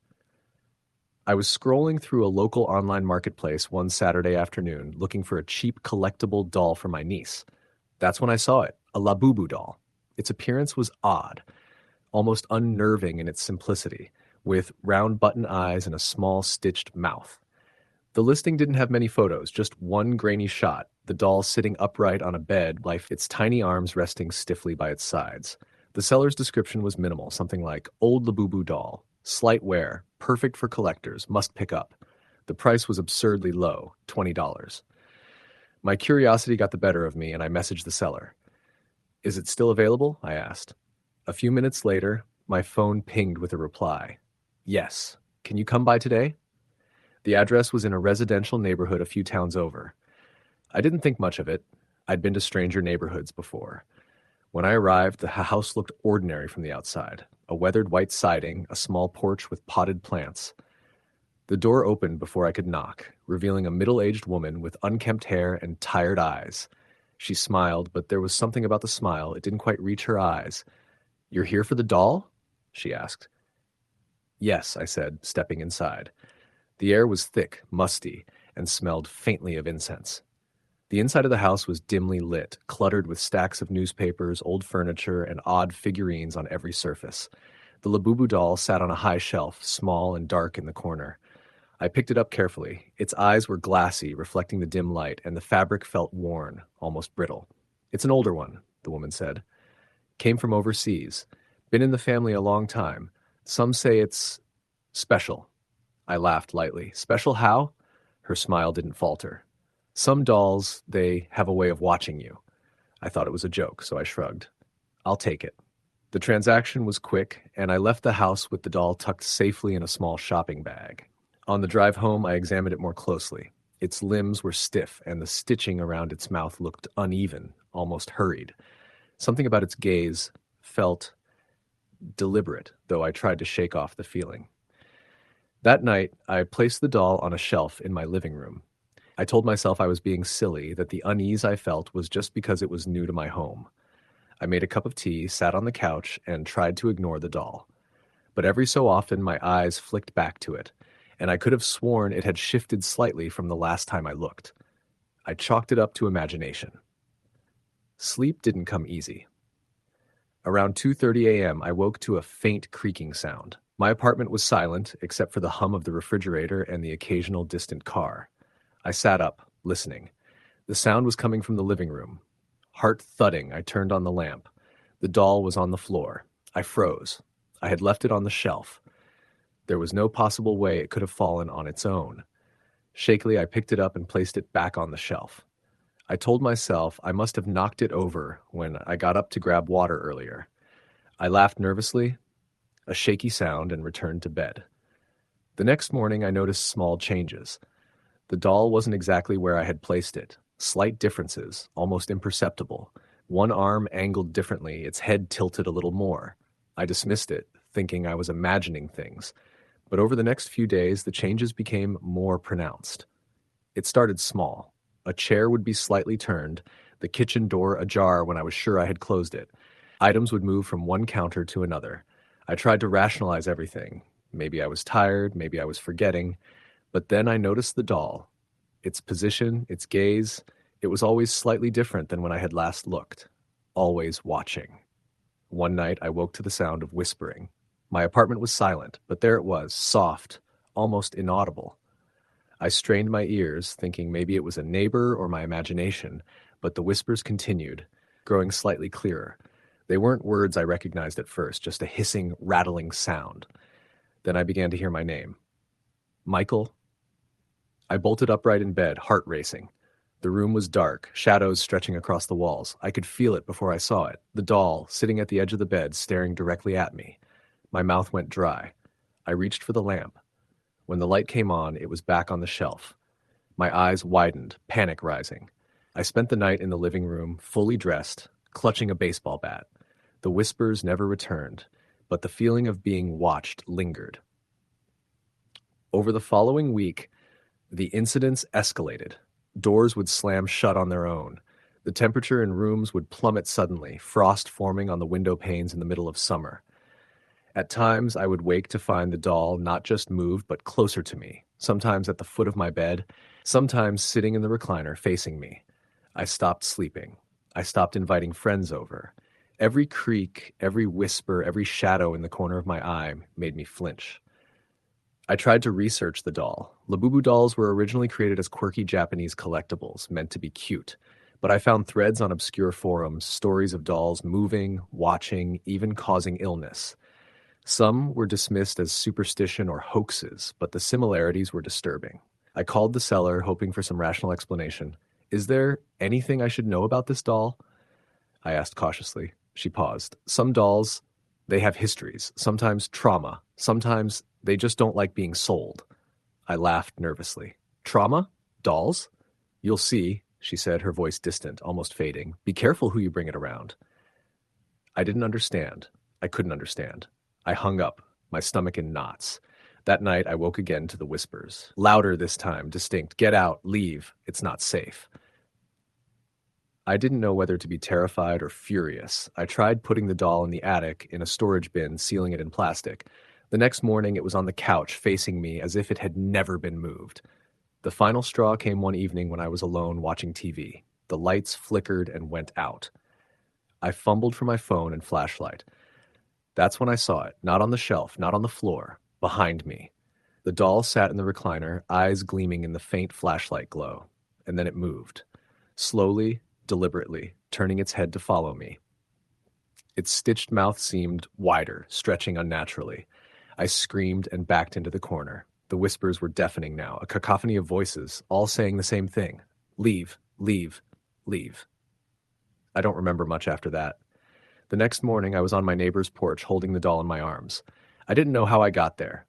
I was scrolling through a local online marketplace one Saturday afternoon looking for a cheap collectible doll for my niece. That's when I saw it, a Labubu doll. Its appearance was odd, almost unnerving in its simplicity, with round button eyes and a small stitched mouth. The listing didn't have many photos, just one grainy shot, the doll sitting upright on a bed, its tiny arms resting stiffly by its sides. The seller's description was minimal, something like, old Labubu doll, slight wear, perfect for collectors, must pick up. The price was absurdly low, $20. My curiosity got the better of me, and I messaged the seller. Is it still available? I asked. A few minutes later, my phone pinged with a reply. Yes. Can you come by today? The address was in a residential neighborhood a few towns over. I didn't think much of it. I'd been to stranger neighborhoods before. When I arrived, the house looked ordinary from the outside. A weathered white siding, a small porch with potted plants. The door opened before I could knock, revealing a middle-aged woman with unkempt hair and tired eyes. She smiled, but there was something about the smile. It didn't quite reach her eyes. You're here for the doll? She asked. Yes, I said, stepping inside. The air was thick, musty, and smelled faintly of incense. The inside of the house was dimly lit, cluttered with stacks of newspapers, old furniture, and odd figurines on every surface. The Labubu doll sat on a high shelf, small and dark in the corner. I picked it up carefully. Its eyes were glassy, reflecting the dim light, and the fabric felt worn, almost brittle. It's an older one, the woman said. Came from overseas. Been in the family a long time. Some say it's special. I laughed lightly. Special how? Her smile didn't falter. Some dolls, they have a way of watching you. I thought it was a joke, so I shrugged. I'll take it. The transaction was quick, and I left the house with the doll tucked safely in a small shopping bag. On the drive home, I examined it more closely. Its limbs were stiff, and the stitching around its mouth looked uneven, almost hurried. Something about its gaze felt deliberate, though I tried to shake off the feeling. That night, I placed the doll on a shelf in my living room. I told myself I was being silly, that the unease I felt was just because it was new to my home. I made a cup of tea, sat on the couch, and tried to ignore the doll. But every so often, my eyes flicked back to it, and I could have sworn it had shifted slightly from the last time I looked. I chalked it up to imagination. Sleep didn't come easy. Around 2:30 a.m., I woke to a faint creaking sound. My apartment was silent, except for the hum of the refrigerator and the occasional distant car. I sat up, listening. The sound was coming from the living room. Heart thudding, I turned on the lamp. The doll was on the floor. I froze. I had left it on the shelf. There was no possible way it could have fallen on its own. Shakily, I picked it up and placed it back on the shelf. I told myself I must have knocked it over when I got up to grab water earlier. I laughed nervously, a shaky sound, and returned to bed. The next morning, I noticed small changes. The doll wasn't exactly where I had placed it. Slight differences, almost imperceptible. One arm angled differently, its head tilted a little more. I dismissed it, thinking I was imagining things. But over the next few days, the changes became more pronounced. It started small. A chair would be slightly turned, the kitchen door ajar when I was sure I had closed it. Items would move from one counter to another. I tried to rationalize everything. Maybe I was tired, maybe I was forgetting. But then I noticed the doll. Its position, its gaze, it was always slightly different than when I had last looked. Always watching. One night I woke to the sound of whispering. My apartment was silent, but there it was, soft, almost inaudible. I strained my ears, thinking maybe it was a neighbor or my imagination, but the whispers continued, growing slightly clearer. They weren't words I recognized at first, just a hissing, rattling sound. Then I began to hear my name. Michael. I bolted upright in bed, heart racing. The room was dark, shadows stretching across the walls. I could feel it before I saw it, the doll, sitting at the edge of the bed, staring directly at me. My mouth went dry. I reached for the lamp. When the light came on, it was back on the shelf. My eyes widened, panic rising. I spent the night in the living room, fully dressed, clutching a baseball bat. The whispers never returned, but the feeling of being watched lingered. Over the following week, the incidents escalated. Doors would slam shut on their own. The temperature in rooms would plummet suddenly, frost forming on the window panes in the middle of summer. At times, I would wake to find the doll not just moved, but closer to me, sometimes at the foot of my bed, sometimes sitting in the recliner facing me. I stopped sleeping. I stopped inviting friends over. Every creak, every whisper, every shadow in the corner of my eye made me flinch. I tried to research the doll. Labubu dolls were originally created as quirky Japanese collectibles, meant to be cute. But I found threads on obscure forums, stories of dolls moving, watching, even causing illness. Some were dismissed as superstition or hoaxes, but the similarities were disturbing. I called the seller, hoping for some rational explanation. "Is there anything I should know about this doll?" I asked cautiously. She paused. "Some dolls, they have histories, sometimes trauma, sometimes they just don't like being sold." I laughed nervously. "Trauma? Dolls?" "You'll see," she said, her voice distant, almost fading. "Be careful who you bring it around." I didn't understand. I couldn't understand. I hung up, my stomach in knots. That night, I woke again to the whispers. Louder this time, distinct. "Get out, leave, it's not safe." I didn't know whether to be terrified or furious. I tried putting the doll in the attic, in a storage bin, sealing it in plastic. The next morning, it was on the couch, facing me as if it had never been moved. The final straw came one evening when I was alone watching TV. The lights flickered and went out. I fumbled for my phone and flashlight. That's when I saw it, not on the shelf, not on the floor, behind me. The doll sat in the recliner, eyes gleaming in the faint flashlight glow. And then it moved. Slowly, deliberately, turning its head to follow me. Its stitched mouth seemed wider, stretching unnaturally. I screamed and backed into the corner. The whispers were deafening now, a cacophony of voices, all saying the same thing. "Leave, leave, leave." I don't remember much after that. The next morning, I was on my neighbor's porch holding the doll in my arms. I didn't know how I got there.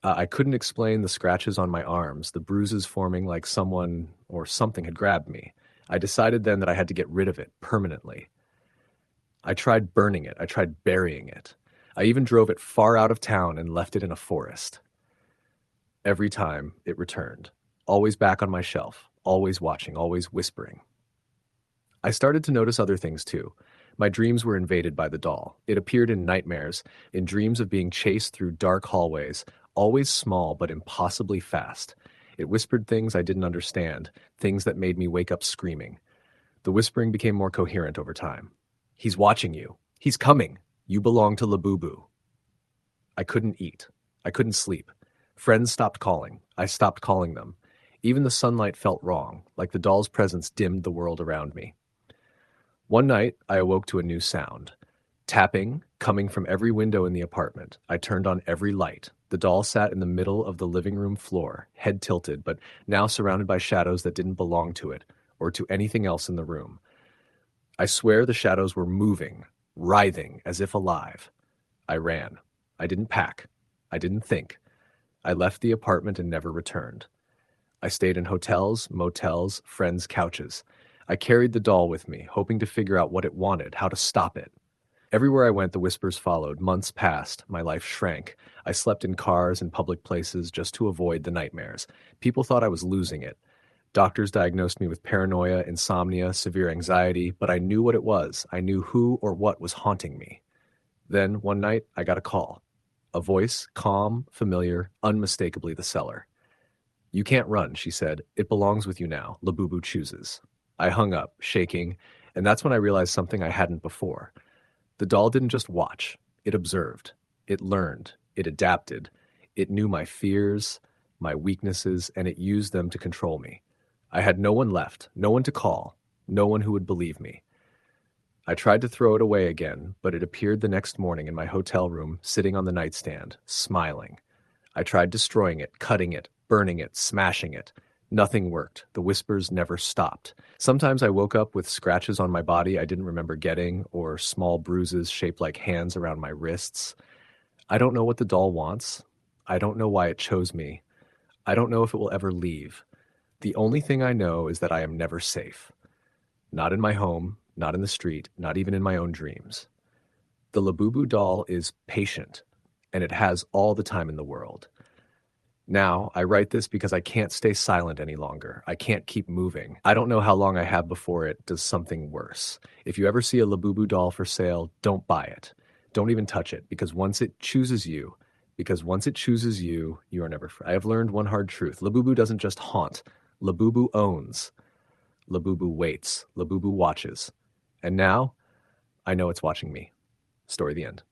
I couldn't explain the scratches on my arms, the bruises forming like someone or something had grabbed me. I decided then that I had to get rid of it permanently. I tried burning it. I tried burying it. I even drove it far out of town and left it in a forest. Every time, it returned. Always back on my shelf, always watching, always whispering. I started to notice other things too. My dreams were invaded by the doll. It appeared in nightmares, in dreams of being chased through dark hallways, always small but impossibly fast. It whispered things I didn't understand, things that made me wake up screaming. The whispering became more coherent over time. "He's watching you. He's coming. You belong to Labubu." I couldn't eat. I couldn't sleep. Friends stopped calling. I stopped calling them. Even the sunlight felt wrong, like the doll's presence dimmed the world around me. One night, I awoke to a new sound. Tapping, coming from every window in the apartment. I turned on every light. The doll sat in the middle of the living room floor, head tilted, but now surrounded by shadows that didn't belong to it, or to anything else in the room. I swear the shadows were moving, writhing, as if alive. I ran. I didn't pack. I didn't think. I left the apartment and never returned. I stayed in hotels, motels, friends' couches. I carried the doll with me, hoping to figure out what it wanted, how to stop it. Everywhere I went, the whispers followed. Months passed. My life shrank. I slept in cars and public places just to avoid the nightmares. People thought I was losing it. Doctors diagnosed me with paranoia, insomnia, severe anxiety, but I knew what it was. I knew who or what was haunting me. Then, one night, I got a call. A voice, calm, familiar, unmistakably the seller. "You can't run," she said. "It belongs with you now. Labubu chooses." I hung up, shaking, and that's when I realized something I hadn't before. The doll didn't just watch. It observed. It learned. It adapted. It knew my fears, my weaknesses, and it used them to control me. I had no one left, no one to call, no one who would believe me. I tried to throw it away again, but it appeared the next morning in my hotel room, sitting on the nightstand, smiling. I tried destroying it, cutting it, burning it, smashing it. Nothing worked. The whispers never stopped. Sometimes I woke up with scratches on my body I didn't remember getting, or small bruises shaped like hands around my wrists. I don't know what the doll wants. I don't know why it chose me. I don't know if it will ever leave. The only thing I know is that I am never safe. Not in my home, not in the street, not even in my own dreams. The Labubu doll is patient, and it has all the time in the world. Now, I write this because I can't stay silent any longer. I can't keep moving. I don't know how long I have before it does something worse. If you ever see a Labubu doll for sale, don't buy it. Don't even touch it, because once it chooses you, you are never free. I have learned one hard truth. Labubu doesn't just haunt. Labubu owns. Labubu waits. Labubu watches. And now, I know it's watching me. Story the end.